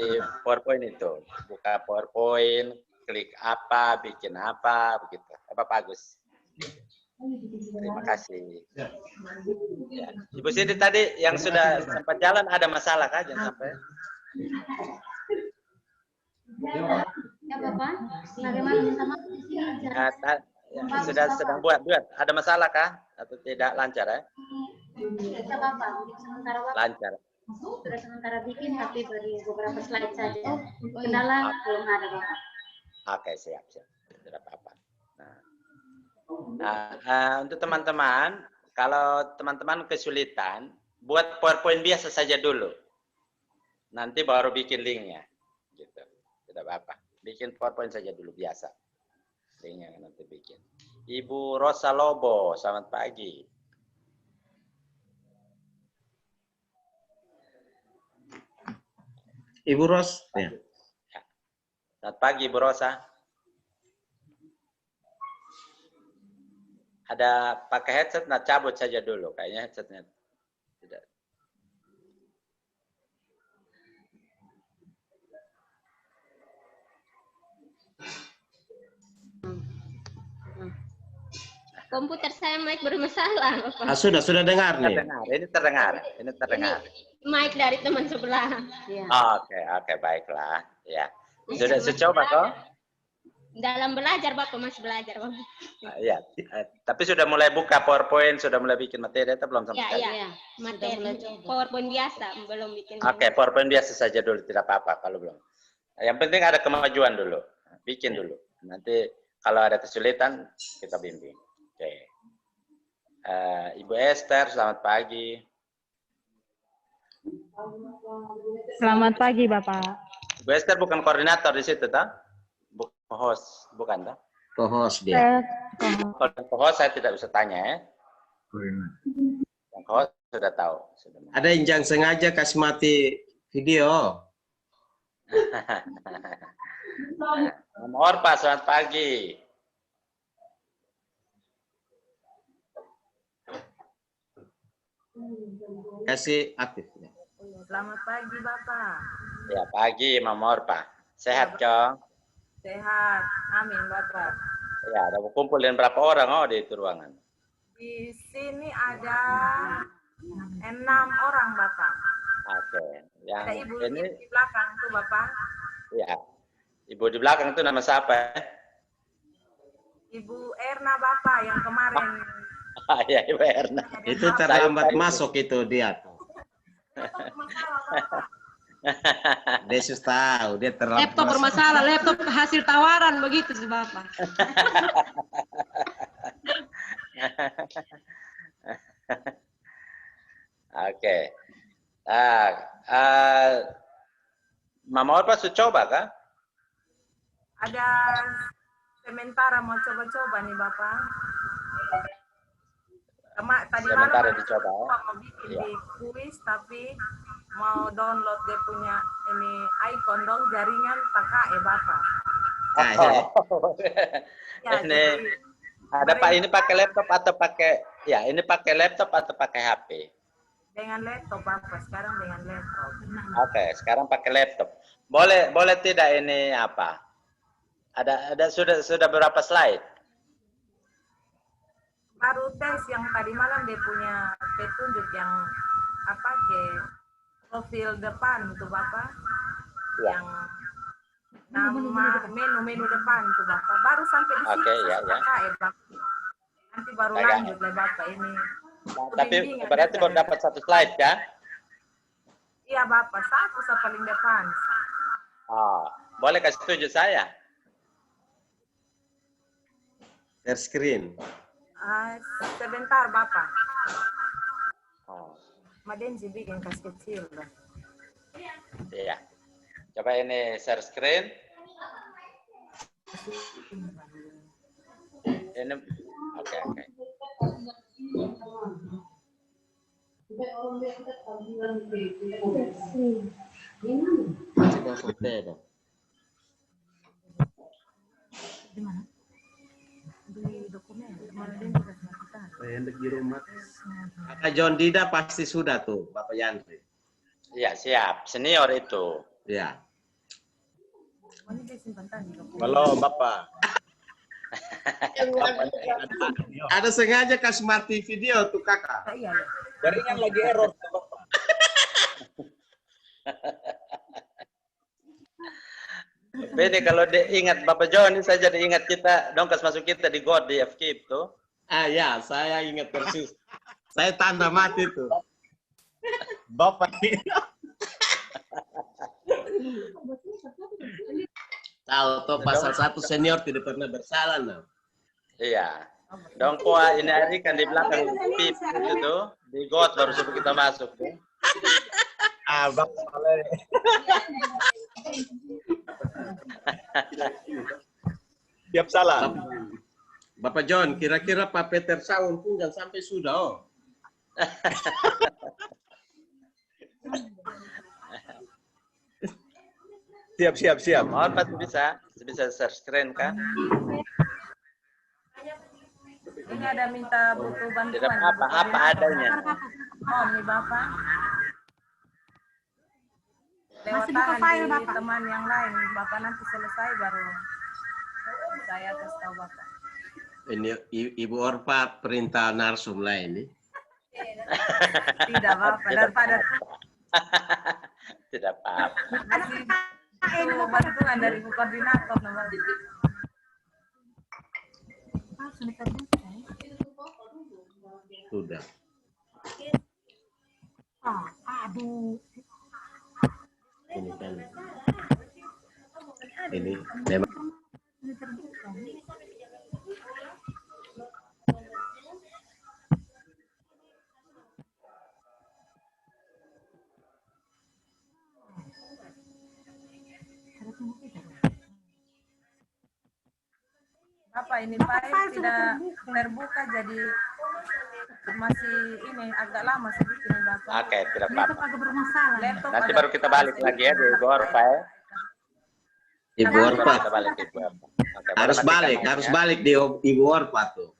PowerPoint itu. Buka PowerPoint, klik apa, bikin apa, begitu. Bapak Agus. Terima kasih. Ya. Ibu Cindy tadi yang sudah sempat jalan ada masalah kah? Jangan sampai. Ya Bapak, bagaimana minta maaf di sini? Sedang buat. Ada masalah kah? Atau tidak lancar ya? Ya Bapak, sementara waktu lancar. Sudah sementara bikin, tapi baru beberapa slide saja. Kendala belum ada Bapak. Oke, siap. Tidak apa-apa. Nah, untuk teman-teman, kalau teman-teman kesulitan, buat PowerPoint biasa saja dulu. Nanti baru bikin linknya. Gitu. Tidak apa-apa. Bikin PowerPoint saja dulu biasa. Linknya nanti bikin. Ibu Rosa Lobo, selamat pagi. Ibu Ros. Ya. Selamat pagi Ibu Rosa. Ada pakai headset, nah cabut saja dulu. Kayaknya headsetnya tidak. Komputer saya mic bermasalah, Bapak. Sudah dengar nih. Ini terdengar. Ini mic dari teman sebelah. Ya. Oke, baiklah. Ya. Sudah coba kok? Dalam belajar, Bapak, masih belajar, Bapak. Ya, tapi sudah mulai buka PowerPoint, sudah mulai bikin materi atau belum sampai? Iya. Materi PowerPoint biasa, belum bikin. Oke, PowerPoint biasa saja dulu, tidak apa-apa kalau belum. Yang penting ada kemajuan dulu. Bikin dulu. Nanti kalau ada kesulitan, kita bimbing. Oke. Ibu Esther, selamat pagi. Selamat pagi, Bapak. Ibu Esther bukan koordinator di situ, tak? Host, bukan tak? Co-host dia. Kalau co-host saya tidak bisa tanya ya. Yang co-host sudah tahu. Ada yang jangan sengaja kasih mati video. Nomor Pak, selamat pagi. Kasih aktif. Selamat pagi Bapak. Ya pagi Mamor Pak. Sehat Cong? Sehat, amin Bapak. Ya, ada kumpul dengan berapa orang di itu ruangan? Di sini ada 6 orang Bapak. Oke. Yang ada ibu ini di belakang tuh Bapak. Ya. Ibu di belakang itu nama siapa? Ibu Erna Bapak yang kemarin. Ya, Ibu Erna. Itu terlambat masuk itu dia. Dia sudah tahu, dia terlambat. Laptop bermasalah, laptop hasil tawaran begitu sih Bapak. Oke. Mama Orpa sudah coba kah? Ada sementara mau coba-coba nih Bapak. Tadi sementara malam dicoba. Mau bikin di kuis tapi mau download dia punya ini icon dong jaringan pakai Bapak. Ya, ini ada Pak, ini pakai laptop atau pakai ini pakai laptop atau pakai HP? Dengan laptop Bapak, sekarang dengan laptop. Oke, sekarang pakai laptop. Boleh tidak ini apa? Ada sudah berapa slide? Baru tes yang tadi malam dia punya petunjuk yang apa ke profil depan itu Bapak. yang nama menu depan tuh Bapak. Baru sampai di situ ya. Bapak. Nanti baru lanjut lah Bapak ini. Nah, tapi berarti baru dapat 1 slide kan? Iya Bapak, 1 paling depan. Boleh kasih tunjuk saya? Share screen. Sebentar Bapak. Madenzi bikin kasih kecil lah. Iya. Coba ini share screen. Ini oke. Kakak John Dida pasti sudah tuh, Bapak Yandri. Iya, siap. Senior itu. Iya. Belum, Bapak. Ada sengaja kasih mati video tuh kakak. Jaringan lagi error. Beda kalau ingat Bapak John, saya jadi ingat kita dongkas masuk kita di God di FKIP tuh. Ya, saya ingat persis. Saya tanda mati tuh. Bapak. Tahu tuh pasal 1 senior tidak pernah bersalah nah. Iya. Dong poa ini hari kan di belakang PIP itu di God baru suruh kita masuk tuh. Bapak. Siap salah. Bapak John, kira-kira Pak Peter Saun pun jangan sampai sudah Siap. Mohon pasti bisa share screen kan? Ini ada minta butuh bantuan. Tidak apa adanya. Nih Bapak. Lewat tangan di teman yang lain. Bapak nanti selesai baru saya kasih tahu Bapak. Ini Ibu Orpa perintah narsum lah ini. Tidak Bapak, daripada tidak apa-apa. Ini mau bantuan dari Bu Koordinator namanya. Sudah. Aduh. Ini kan. Ini memang. Apa ini file tidak terbuka jadi masih ini agak lama sedikit nih Bapak. Oke, tidak apa-apa. Laptop Nanti baru kita balik lagi ya di Ibu Orpa ya. Ibu Orpa. Kita balik Ibu Orpa. Oke, harus balik di Ibu Orpa tuh.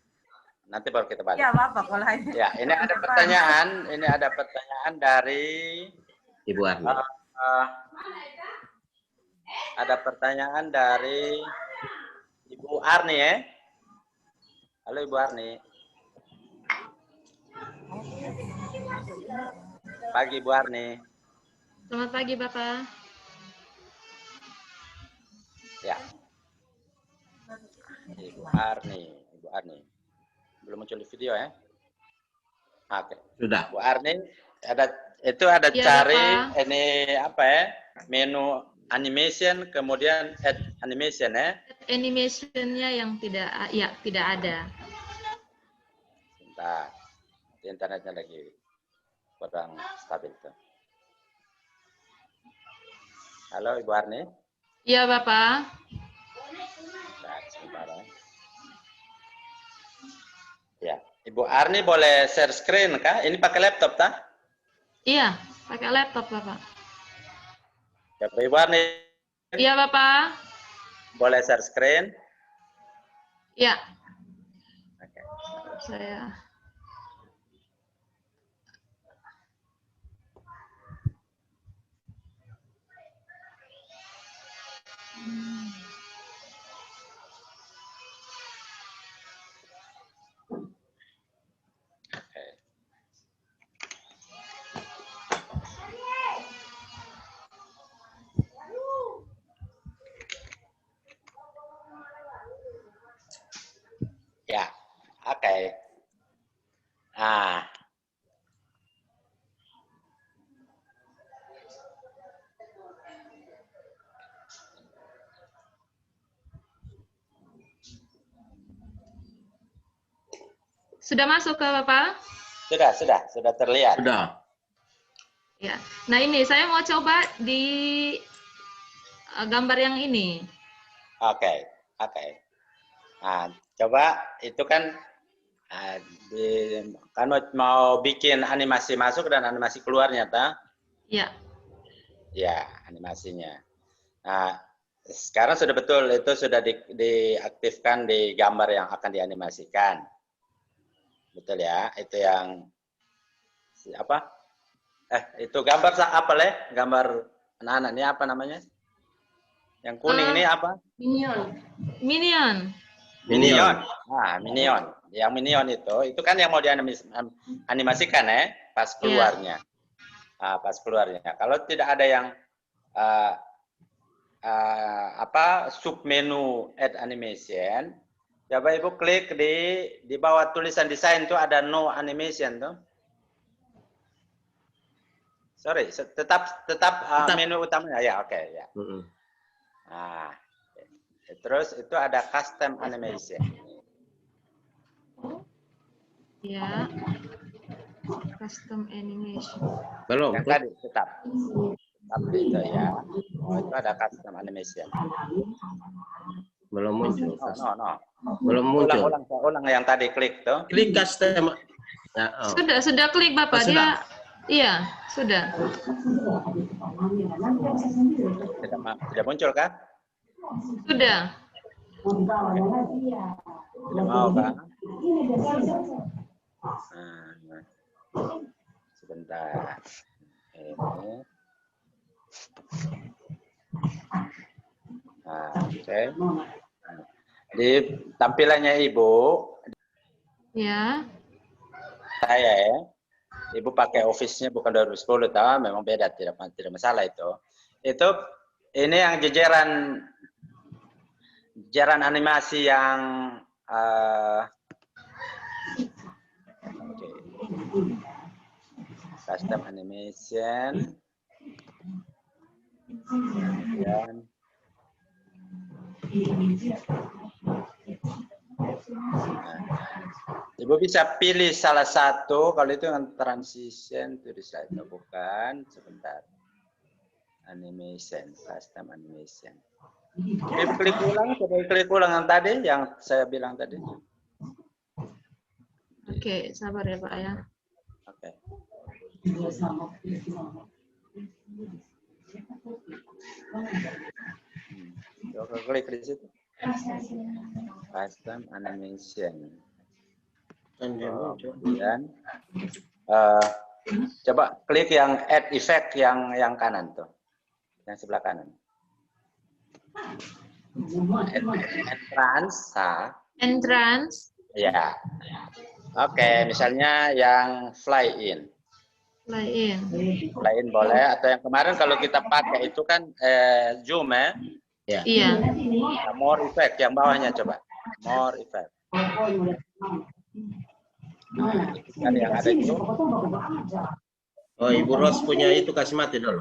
Nanti baru kita balik. Ya Bapak kalau ini. Ya, ini ada pertanyaan dari Ibu Arni. Ada pertanyaan dari Ibu Arni ya. Halo Ibu Arni. Pagi Ibu Arni. Selamat pagi Bapak. Ya. Ibu Arni. Belum muncul di video ya? Oke. Sudah. Bu Arni, ada Ya, cari Bapak. ini apa ya? Menu animation, kemudian add animation ya. Animation-nya yang tidak ada. Bentar. Internetnya lagi kurang stabil tuh. Halo Ibu Arni. Iya Bapak. Sebentar ya. Ya, Ibu Arni boleh share screen kah? Ini pakai laptop tak? Iya, pakai laptop Bapak. Ya, Ibu Arni. Iya Bapak. Boleh share screen? Iya. Oke. Saya. Ah. Sudah masuk ke Bapak? Sudah terlihat. Sudah. Ya. Nah ini saya mau coba di gambar yang ini. Oke. Nah, coba itu kan kan mau bikin animasi masuk dan animasi keluarnya, ta? Ya. Ya, animasinya. Nah, sekarang sudah betul itu sudah diaktifkan di gambar yang akan dianimasikan. Betul ya? Itu yang apa? Itu gambar apa, Le? Gambar anak-anak ini apa namanya? Yang kuning ini apa? Minion. Nah, Minion. Yang Minion itu kan yang mau dianimasikan pas keluarnya. Nah, pas keluarnya. Kalau tidak ada yang submenu add animation, coba Ibu klik di bawah tulisan desain itu ada no animation tuh. Sorry, tetap menu utamanya ya, oke ya. Nah, terus itu ada custom animation. Ya. Custom animation. Belum. Yang tadi tetap itu ya. Oh, itu ada custom animation. Belum muncul. No. Belum muncul. Ulang yang tadi klik tuh. Klik custom. Ya, oh. Sudah klik Bapak. Sudah. Iya, sudah. Tidak muncul kan? Sudah. Tidak mau kan? Sebentar. Ini. Oke. Di tampilannya Ibu. Ya. Saya Ibu pakai Office-nya bukan 2010, tahu? Memang beda, tidak masalah itu. Ini yang jaran animasi yang custom animation. Dan Ibu bisa pilih salah satu, kalau itu yang transition to the slide, bukan, sebentar. Animation, custom animation. Klik ulang yang tadi, yang saya bilang tadi. Oke, sabar ya Pak ya. Oke. Coba klik di situ. Custom animation. Kemudian coba klik yang add effect yang kanan tuh, yang sebelah kanan. Entrance. Ya. Oke, misalnya yang fly in. Fly in boleh, atau yang kemarin kalau kita pakai itu kan zoom ya. Iya. More effect yang bawahnya coba. More effect. Nah, kan yang ada itu. Oh, Ibu Ros punya itu, kasih mati dulu.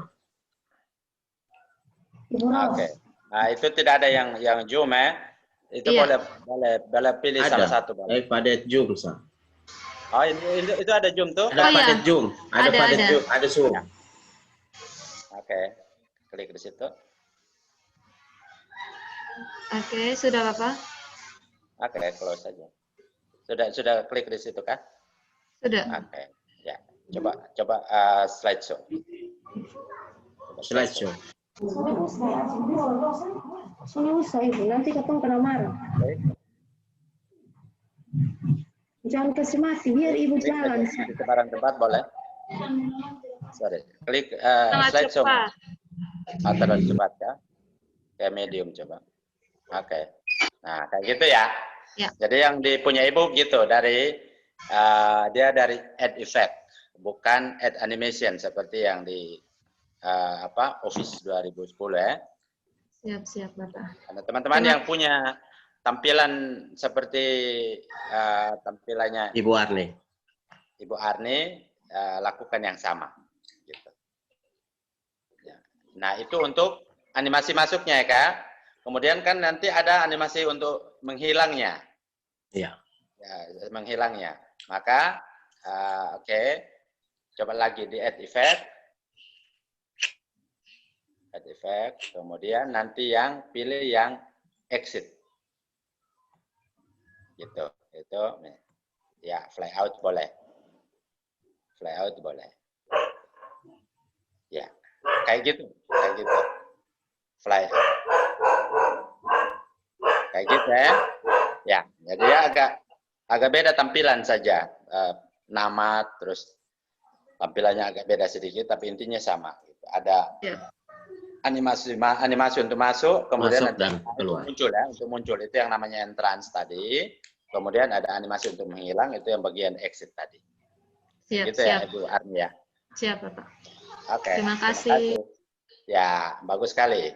Oke. Nah, itu tidak ada yang zoom Itu boleh pilih salah satu. Pada zoom, Sa. Oh, itu ada zoom tuh? Ada pada zoom. Ada zoom. Oke. Klik di situ. Oke, sudah Bapak? Oke, close saja. Sudah klik di situ kan? Sudah. Oke. Ya. Coba slideshow. Slideshow. Sini usah Ibu, nanti ketemu kena marah. Jangan kasih mati, biar Ibu jalan. Di sebarang tempat boleh. Sorry. Klik slideshow. Terlalu cepat ya. Kayak medium coba. Oke. Nah, kayak gitu ya. Jadi yang dipunya Ibu gitu dia dari add effect, bukan add animation seperti yang di Office 2010 ya. Siap Bapak. Karena teman-teman yang punya tampilan seperti tampilannya Ibu Arni. Ibu Arni lakukan yang sama. Gitu. Ya. Nah, itu untuk animasi masuknya ya, Kak. Kemudian kan nanti ada animasi untuk menghilangnya. Iya. Ya, menghilangnya. Maka, oke. Coba lagi di add effect. Add effect. Kemudian nanti yang pilih yang exit. Gitu. Itu ya, fly out boleh. Fly out boleh. Ya, kayak gitu. Fly out. Kayak gitu ya. Ya, jadi agak beda tampilan saja. Nama terus tampilannya agak beda sedikit, tapi intinya sama. Ada animasi untuk masuk, kemudian Masuk dan keluar. muncul ya, untuk muncul itu yang namanya entrance tadi. Kemudian ada animasi untuk menghilang, itu yang bagian exit tadi. Siap, gitu siap. Ya, Ibu Arni ya. Siap, Bapak. Oke. Terima kasih. Ya, bagus sekali.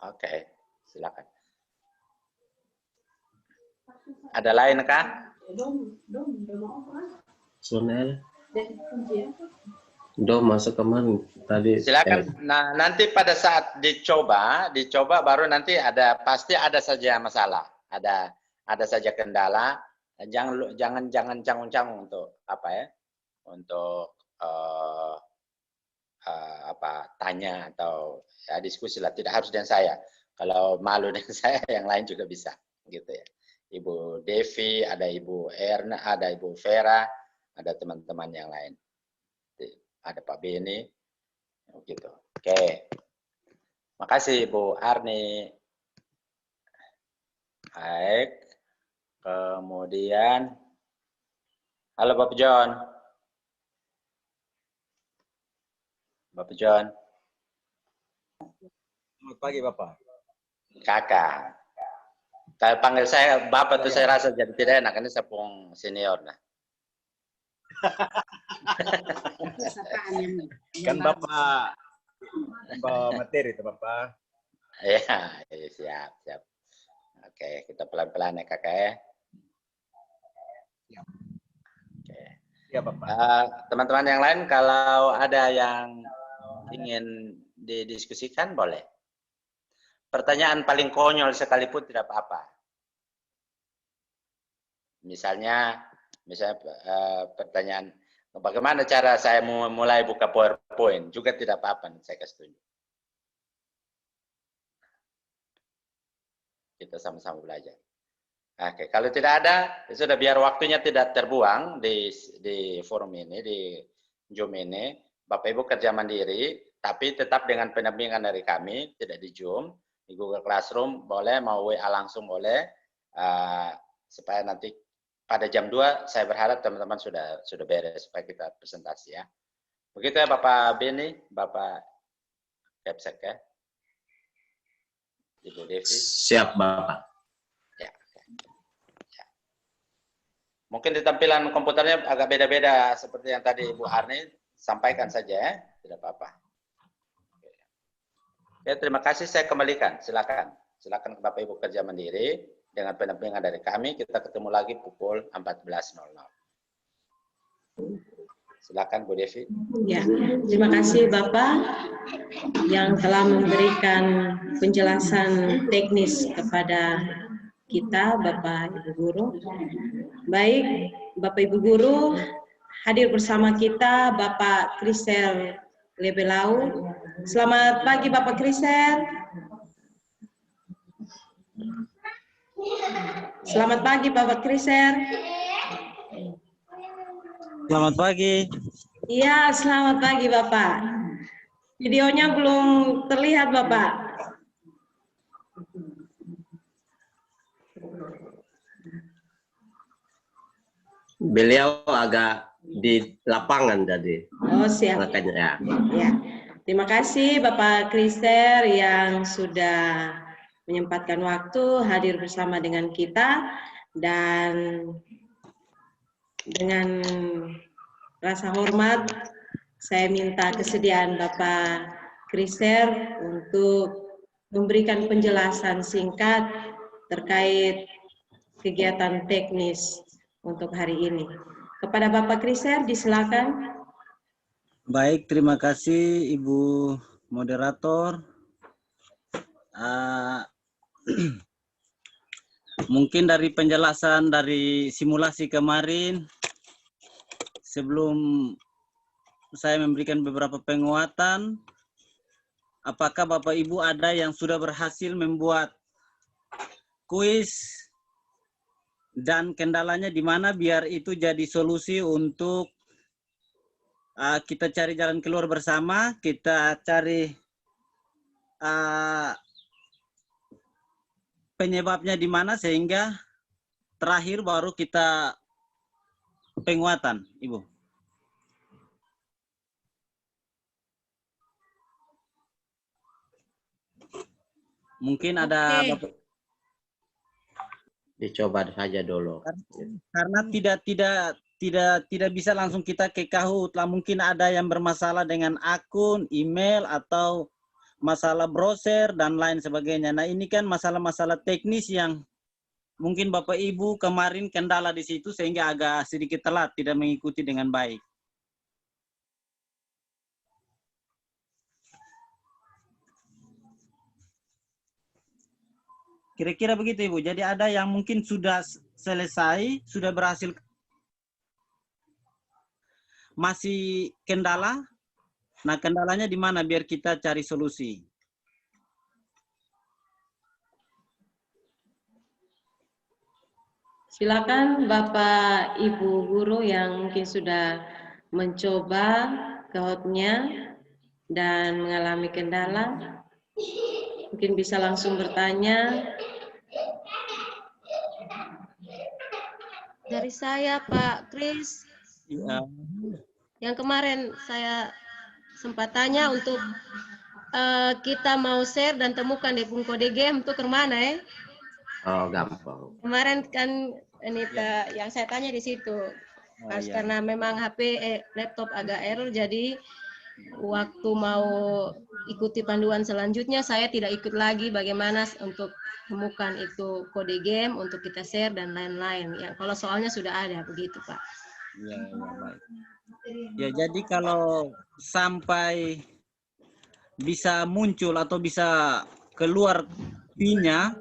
Oke, silakan. Ada lain kah? Sunel. Masuk kemarin tadi. Silakan. Nah, nanti pada saat dicoba baru nanti pasti ada saja masalah, ada saja kendala. Jangan canggung-canggung untuk apa ya? Untuk tanya atau ya, diskusi lah. Tidak harus dengan saya. Kalau malu dengan saya, yang lain juga bisa, gitu ya. Ibu Devi, ada Ibu Erna, ada Ibu Vera, ada teman-teman yang lain. Ada Pak Beni, gitu. Oke. Makasih Ibu Arni. Baik. Kemudian, halo Bapak John. Bapak John. Selamat pagi Bapak. Kakak. Kalau panggil saya Bapak tuh saya rasa jadi tidak enak, ini sepung senior nah. Kan Bapak materi itu Bapak. Ya, siap. Oke, kita pelan-pelan ya Kakak ya. Oke. Ya Bapak. Teman-teman yang lain kalau ada yang ingin didiskusikan boleh. Pertanyaan paling konyol sekalipun tidak apa-apa. Misalnya pertanyaan, bagaimana cara saya mulai buka PowerPoint? Juga tidak apa-apa, saya kasih tunjuk. Kita sama-sama belajar. Oke, kalau tidak ada, ya sudah biar waktunya tidak terbuang di forum ini, di Zoom ini. Bapak Ibu kerja mandiri, tapi tetap dengan pendampingan dari kami, tidak di Zoom. Di Google Classroom boleh, mau WA langsung boleh, supaya nanti pada jam 2 saya berharap teman-teman sudah beres supaya kita presentasi ya. Begitu ya Bapak Beni, Bapak Kepsek ya. Ibu Devi. Siap Bapak. Ya. Mungkin di tampilan komputernya agak beda-beda seperti yang tadi Ibu Arni sampaikan saja ya, tidak apa-apa. Ya, terima kasih, saya kembalikan. Silakan ke Bapak Ibu kerja mandiri dengan pendampingan dari kami. Kita ketemu lagi pukul 14.00. Silakan Bu Devi. Ya, terima kasih Bapak yang telah memberikan penjelasan teknis kepada kita, Bapak Ibu Guru. Baik, Bapak Ibu Guru, hadir bersama kita Bapak Krisel Lebelau. Selamat pagi Bapak Krisel. Selamat pagi Bapak Krisel. Selamat pagi. Iya, selamat pagi Bapak. Videonya belum terlihat Bapak. Beliau agak di lapangan jadi. Oh siap. Makanya ya. Ya. Terima kasih Bapak Krister yang sudah menyempatkan waktu hadir bersama dengan kita, dan dengan rasa hormat saya minta kesediaan Bapak Krister untuk memberikan penjelasan singkat terkait kegiatan teknis untuk hari ini. Kepada Bapak Kriser, disilakan. Baik, terima kasih Ibu Moderator. Mungkin dari penjelasan dari simulasi kemarin, sebelum saya memberikan beberapa penguatan, apakah Bapak Ibu ada yang sudah berhasil membuat kuis dan kendalanya di mana biar itu jadi solusi untuk kita cari jalan keluar bersama, kita cari penyebabnya di mana sehingga terakhir baru kita penguatan, Ibu. Mungkin ada dicoba saja dulu. Karena tidak bisa langsung kita ke Kahoot lah. Mungkin ada yang bermasalah dengan akun, email atau masalah browser dan lain sebagainya. Nah, ini kan masalah-masalah teknis yang mungkin Bapak Ibu kemarin kendala di situ sehingga agak sedikit telat, tidak mengikuti dengan baik. Kira-kira begitu Ibu. Jadi ada yang mungkin sudah selesai, sudah berhasil, masih kendala. Nah, kendalanya di mana biar kita cari solusi. Silakan Bapak Ibu guru yang mungkin sudah mencoba Kahoot-nya dan mengalami kendala, mungkin bisa langsung bertanya. Dari saya Pak Kris, Ya. yang kemarin saya sempat tanya untuk kita mau share dan temukan di kode game itu kemana ya? Oh, gampang. Kemarin kan ini yang saya tanya di situ. Pas karena memang HP laptop agak error, jadi waktu mau ikuti panduan selanjutnya saya tidak ikut lagi bagaimana untuk temukan itu kode game untuk kita share dan lain-lain. Ya, kalau soalnya sudah ada begitu, Pak. Ya, baik. Ya, jadi kalau sampai bisa muncul atau bisa keluar PIN-nya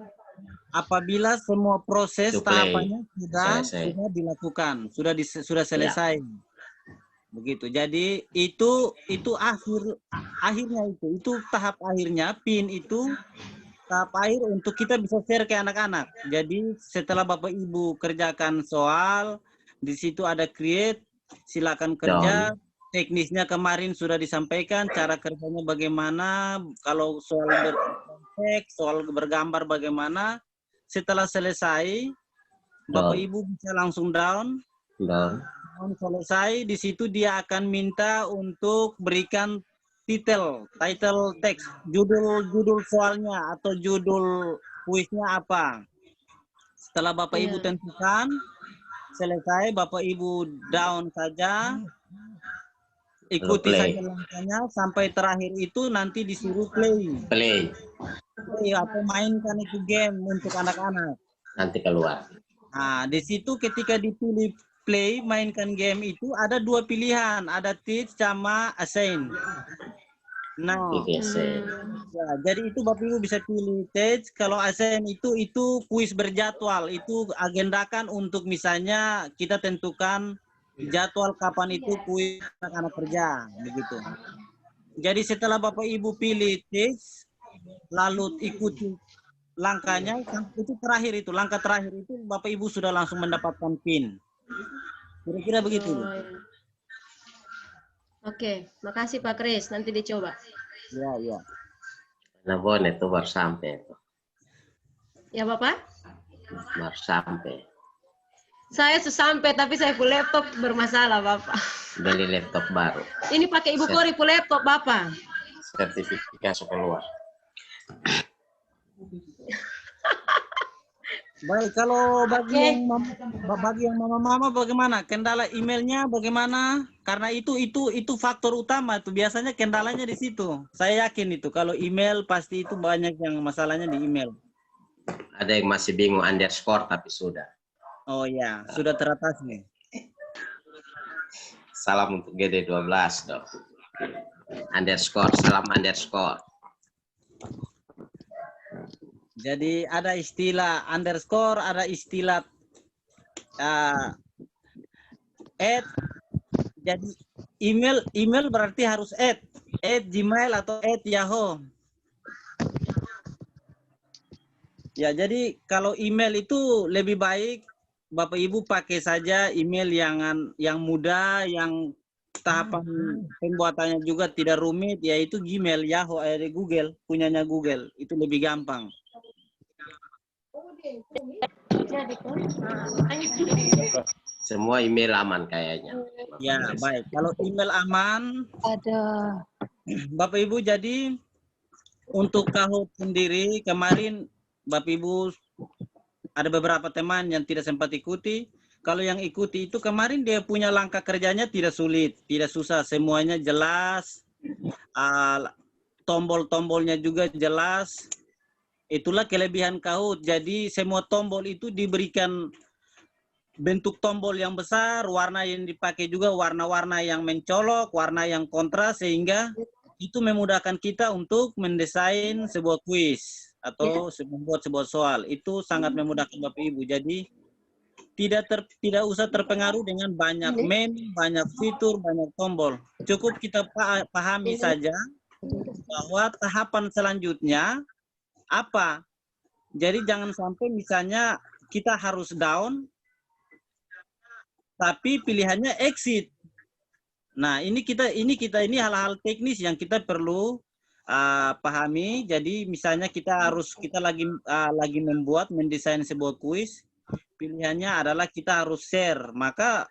apabila semua proses tahapannya sudah dilakukan, sudah selesai. Begitu. Jadi itu akhirnya itu tahap akhirnya PIN itu tahap akhir untuk kita bisa share ke anak-anak. Jadi setelah Bapak Ibu kerjakan soal, di situ ada create, silakan kerja. Teknisnya kemarin sudah disampaikan, cara kerjanya bagaimana, kalau soal berteks, soal bergambar bagaimana. Setelah selesai, Bapak Ibu bisa langsung down. Selesai, di situ dia akan minta untuk berikan title teks, judul soalnya atau judul kuisnya apa. Setelah Bapak Ibu tentukan, selesai, Bapak Ibu down saja. Ikuti saja langkahnya sampai terakhir itu nanti disuruh play atau mainkan itu game untuk anak-anak. Nanti keluar. Nah, di situ ketika dipilih play, mainkan game itu ada dua pilihan, ada teach sama assign. Nah, ya, jadi itu Bapak Ibu bisa pilih teach. Kalau assign itu kuis berjadwal, itu agendakan untuk misalnya kita tentukan jadwal kapan itu kuis anak-anak kerja, begitu. Jadi setelah Bapak Ibu pilih teach, lalu ikuti langkahnya, itu terakhir itu, langkah terakhir itu Bapak Ibu sudah langsung mendapatkan PIN. Kira-kira begitu. Oke, makasih Pak Kris, nanti dicoba. Ya. Nah, boleh tuh baru sampai. Ya Bapak? Baru sampai. Saya sampai tapi saya full laptop bermasalah Bapak. Beli laptop baru. Ini pakai Ibu Kori full laptop Bapak. Sertifikasi keluar. Baik, kalau bagi yang mama-mama bagaimana? Kendala emailnya bagaimana? Karena itu faktor utama tuh. Biasanya kendalanya di situ. Saya yakin itu kalau email pasti itu banyak yang masalahnya di email. Ada yang masih bingung underscore tapi sudah. Oh ya, sudah teratasi. Salam untuk GD12 dong. Underscore, salam underscore. Jadi ada istilah underscore, ada istilah add. Jadi email berarti harus add Gmail atau add Yahoo. Ya, jadi kalau email itu lebih baik Bapak Ibu pakai saja email yang mudah, yang tahapan pembuatannya juga tidak rumit, yaitu Gmail, Yahoo, Google, punyanya Google. Itu lebih gampang. Semua email aman kayaknya. Ya, baik. Kalau email aman, Bapak Ibu, jadi untuk Kahoot sendiri kemarin Bapak Ibu ada beberapa teman yang tidak sempat ikuti. Kalau yang ikuti itu kemarin dia punya langkah kerjanya tidak sulit, tidak susah, semuanya jelas. Tombol-tombolnya juga jelas. Itulah kelebihan Kahoot. Jadi semua tombol itu diberikan bentuk tombol yang besar, warna yang dipakai juga warna-warna yang mencolok, warna yang kontras, sehingga itu memudahkan kita untuk mendesain sebuah kuis atau membuat sebuah soal. Itu sangat memudahkan Bapak Ibu. Jadi tidak usah terpengaruh dengan banyak menu, banyak fitur, banyak tombol. Cukup kita pahami saja bahwa tahapan selanjutnya apa. Jadi jangan sampai misalnya kita harus down, tapi pilihannya exit. Nah, ini hal-hal teknis yang kita perlu pahami. Jadi misalnya kita lagi mendesain sebuah kuis, pilihannya adalah kita harus share. Maka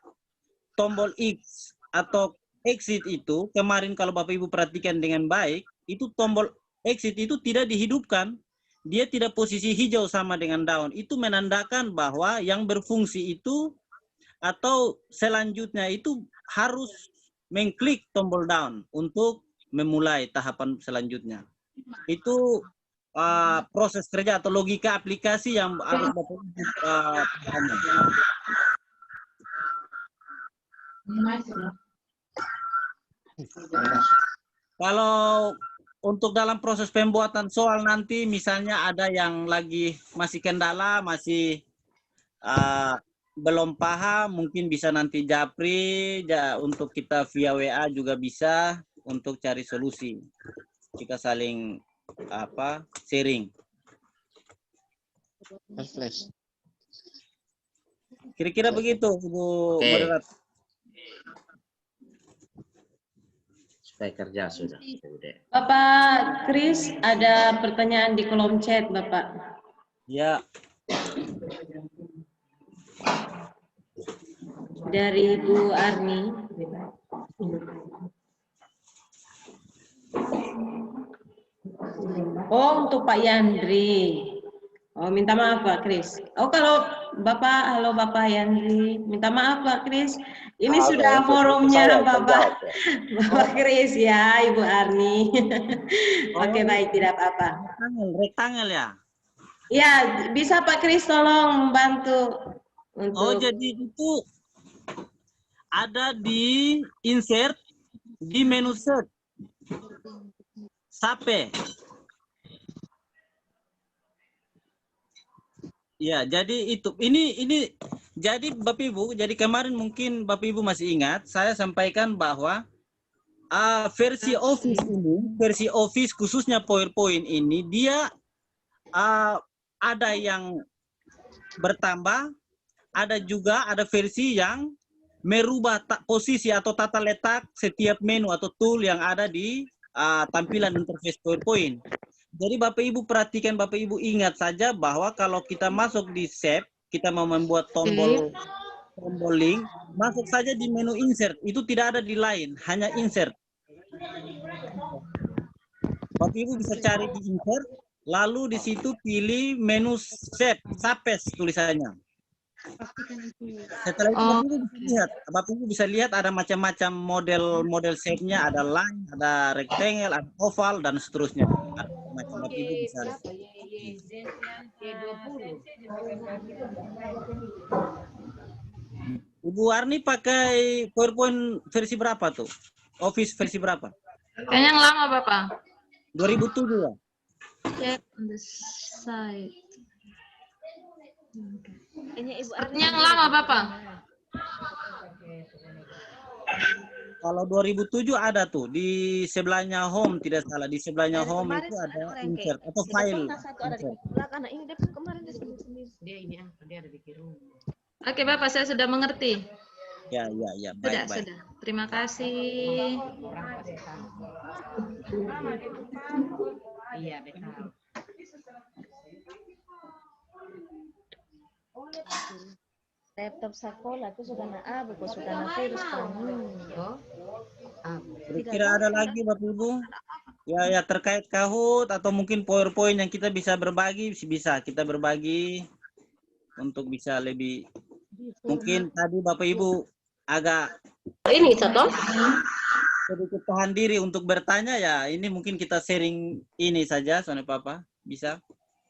tombol X atau exit itu kemarin kalau Bapak Ibu perhatikan dengan baik, itu tombol exit itu tidak dihidupkan. Dia tidak posisi hijau sama dengan down. Itu menandakan bahwa yang berfungsi itu atau selanjutnya itu harus mengklik tombol down untuk memulai tahapan selanjutnya. Itu proses kerja atau logika aplikasi yang harus Bapak Ibu pahami. Kalau untuk dalam proses pembuatan soal nanti misalnya ada yang masih kendala, masih belum paham, mungkin bisa nanti japri untuk kita via WA juga bisa untuk cari solusi. Kita saling sharing. Kira-kira begitu, Ibu Moderator. Supaya kerja sudah. Bapak Kris, ada pertanyaan di kolom chat, Bapak. Ya. Dari Ibu Arni. Oh, untuk Pak Yandri. Oh, minta maaf Pak Kris. Oh, kalau Bapak, halo Bapak Yandri. Minta maaf Pak Kris. Ini sudah forumnya Bapak Kris ya, Ibu Arni. Oke, baik, tidak apa-apa. Rektangel ya? Ya, bisa Pak Kris tolong bantu. Oh, jadi itu ada di insert di menu search. Sape. Ya, jadi itu. Ini jadi Bapak Ibu, jadi kemarin mungkin Bapak Ibu masih ingat, saya sampaikan bahwa versi Office ini, versi Office khususnya PowerPoint ini dia ada yang bertambah, ada versi yang merubah posisi atau tata letak setiap menu atau tool yang ada di tampilan interface PowerPoint. Jadi Bapak Ibu perhatikan, Bapak Ibu ingat saja bahwa kalau kita masuk di Shape, kita mau membuat tombol link, masuk saja di menu insert. Itu tidak ada di lain, hanya insert. Bapak Ibu bisa cari di insert, lalu di situ pilih menu Shape, Sapes tulisannya. Setelah itu Bapak Ibu bisa lihat ada macam-macam model shape-nya, ada line, ada rectangle, ada oval dan seterusnya. Ada macam Bapak Ibu bisa. Ibu Arni pakai PowerPoint versi berapa tuh? Office versi berapa? Kayaknya yang lama, Bapak. 2007 ya? Check on the side. Ibu Yang lama, Bapak. Kalau 2007 ada tuh di sebelahnya home, tidak salah, di sebelahnya home itu ada insert atau file. Oke, Bapak, saya sudah mengerti. Ya, baik. Sudah. Terima kasih. Iya, betul. Laptop sekolah itu sudah buku sudah virus kamu. Kira-kira ada lagi Bapak Ibu? Ya terkait Kahoot atau mungkin PowerPoint yang kita bisa berbagi, bisa kita berbagi untuk bisa lebih. Mungkin tadi Bapak Ibu agak ini contoh sedikit tahan diri untuk bertanya ya. Ini mungkin kita sharing ini saja, soalnya Papa bisa.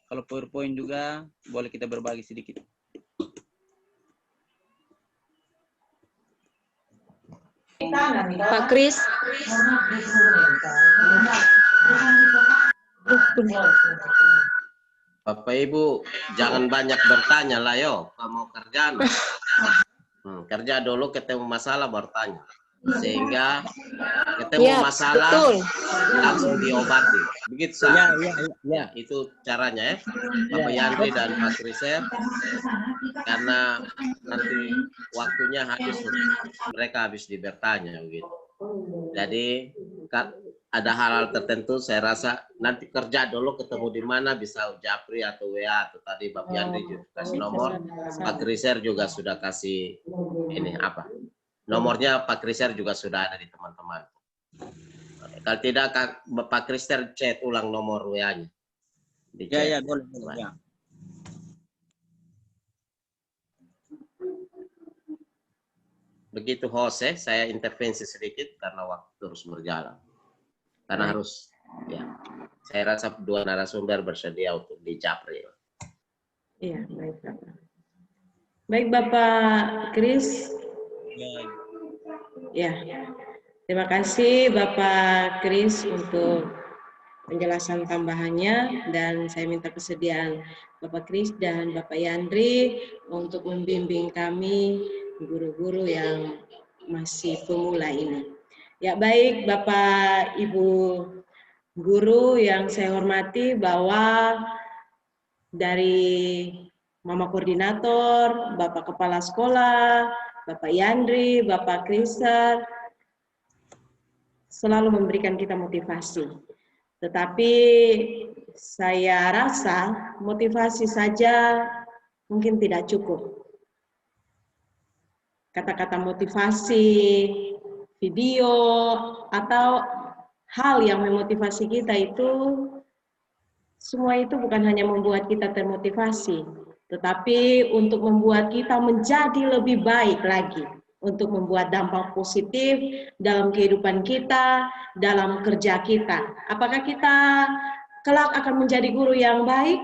Kalau PowerPoint juga boleh kita berbagi sedikit. Pak Kris. Bapak Ibu jangan banyak bertanya lah yo, kalau mau kerjaan. Kerja dulu ketemu masalah bertanya. Sehingga ketemu masalah betul. langsung diobati. Begitu sah. Ya. Itu caranya ya. Bapak Yandri dan Pak Kriser. Karena nanti waktunya habis, mereka habis bertanya begitu. Jadi ada hal-hal tertentu saya rasa nanti kerja dulu ketemu di mana, bisa Japri atau WA atau tadi Bapak Yandri juga kasih nomor, Pak Kriser juga sudah kasih ini apa? Nomornya Pak Kriser juga sudah ada di teman-teman. Kalau tidak Pak Kriser chat ulang nomor WA-nya. Ya, boleh. Ya. Begitu host saya intervensi sedikit karena waktu terus berjalan. Karena harus, ya, saya rasa dua narasumber bersedia untuk di Japri. Iya, baik Bapak. Baik Bapak Kris. Ya, terima kasih Bapak Kris untuk penjelasan tambahannya, dan saya minta kesediaan Bapak Kris dan Bapak Yandri untuk membimbing kami guru-guru yang masih pemula ini. Ya baik Bapak Ibu guru yang saya hormati, bahwa dari Mama Koordinator, Bapak Kepala Sekolah, Bapak Yandri, Bapak Kriser selalu memberikan kita motivasi. Tetapi saya rasa motivasi saja mungkin tidak cukup. Kata-kata motivasi, video, atau hal yang memotivasi kita itu, semua itu bukan hanya membuat kita termotivasi, tetapi untuk membuat kita menjadi lebih baik lagi, untuk membuat dampak positif dalam kehidupan kita, dalam kerja kita. Apakah kita kelak akan menjadi guru yang baik?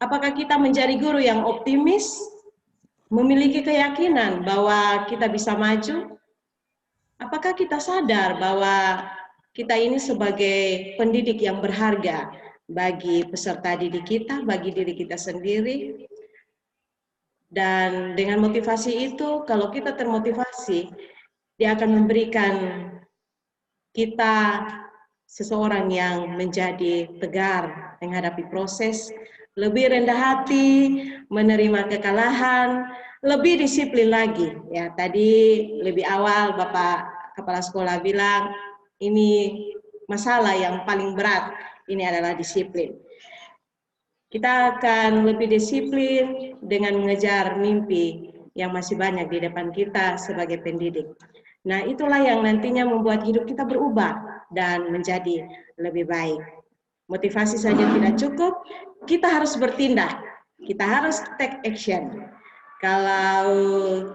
Apakah kita menjadi guru yang optimis, memiliki keyakinan bahwa kita bisa maju? Apakah kita sadar bahwa kita ini sebagai pendidik yang berharga bagi peserta didik kita, bagi diri kita sendiri? Dan dengan motivasi itu, kalau kita termotivasi, dia akan memberikan kita seseorang yang menjadi tegar menghadapi proses, lebih rendah hati, menerima kekalahan, lebih disiplin lagi. Ya, tadi lebih awal Bapak Kepala Sekolah bilang, ini masalah yang paling berat, ini adalah disiplin. Kita akan lebih disiplin dengan mengejar mimpi yang masih banyak di depan kita sebagai pendidik. Nah, itulah yang nantinya membuat hidup kita berubah dan menjadi lebih baik. Motivasi saja tidak cukup, kita harus bertindak, kita harus take action. Kalau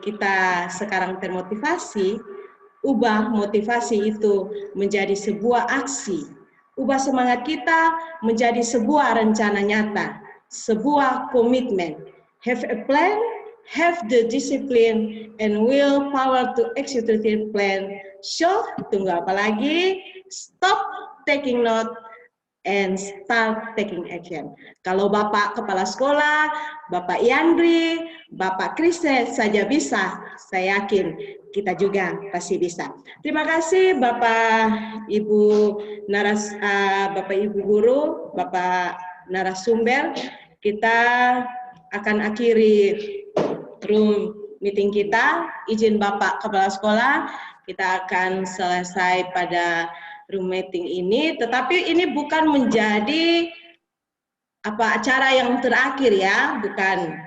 kita sekarang termotivasi, ubah motivasi itu menjadi sebuah aksi, ubah semangat kita menjadi sebuah rencana nyata, sebuah komitmen. Have a plan, have the discipline, and willpower to execute the plan. So, tunggu apa lagi? Stop taking note and start taking action. Kalau Bapak Kepala Sekolah, Bapak Yandri, Bapak Kristen saja bisa, saya yakin kita juga pasti bisa. Terima kasih Bapak Ibu Bapak Ibu Guru, Bapak narasumber. Kita akan akhiri room meeting kita. Izin Bapak Kepala Sekolah, kita akan selesai pada room meeting ini, tetapi ini bukan menjadi acara yang terakhir ya, bukan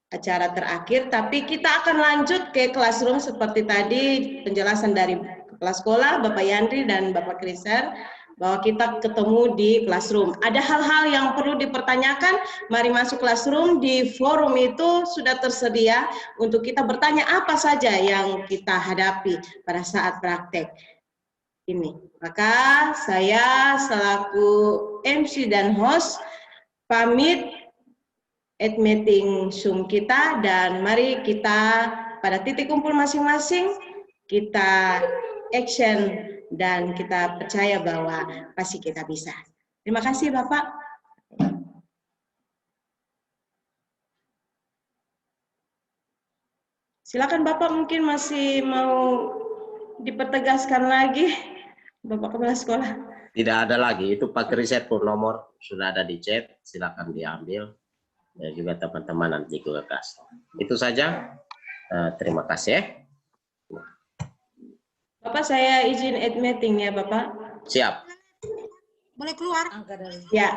acara terakhir, tapi kita akan lanjut ke classroom seperti tadi penjelasan dari Kepala Sekolah, Bapak Yandri dan Bapak Kristen, bahwa kita ketemu di classroom. Ada hal-hal yang perlu dipertanyakan, mari masuk classroom. Di forum itu sudah tersedia untuk kita bertanya apa saja yang kita hadapi pada saat praktek ini. Maka saya selaku MC dan host pamit meeting Zoom kita, dan mari kita pada titik kumpul masing-masing, kita action dan kita percaya bahwa pasti kita bisa. Terima kasih Bapak. Silakan Bapak, mungkin masih mau dipertegaskan lagi, Bapak Kepala Sekolah. Tidak ada lagi, itu Pak Riset pun nomor sudah ada di chat, silakan diambil. Dan juga teman-teman nanti juga kasih. Itu saja. Terima kasih. Bapak, saya izin meeting ya Bapak. Siap. Boleh keluar? Ya.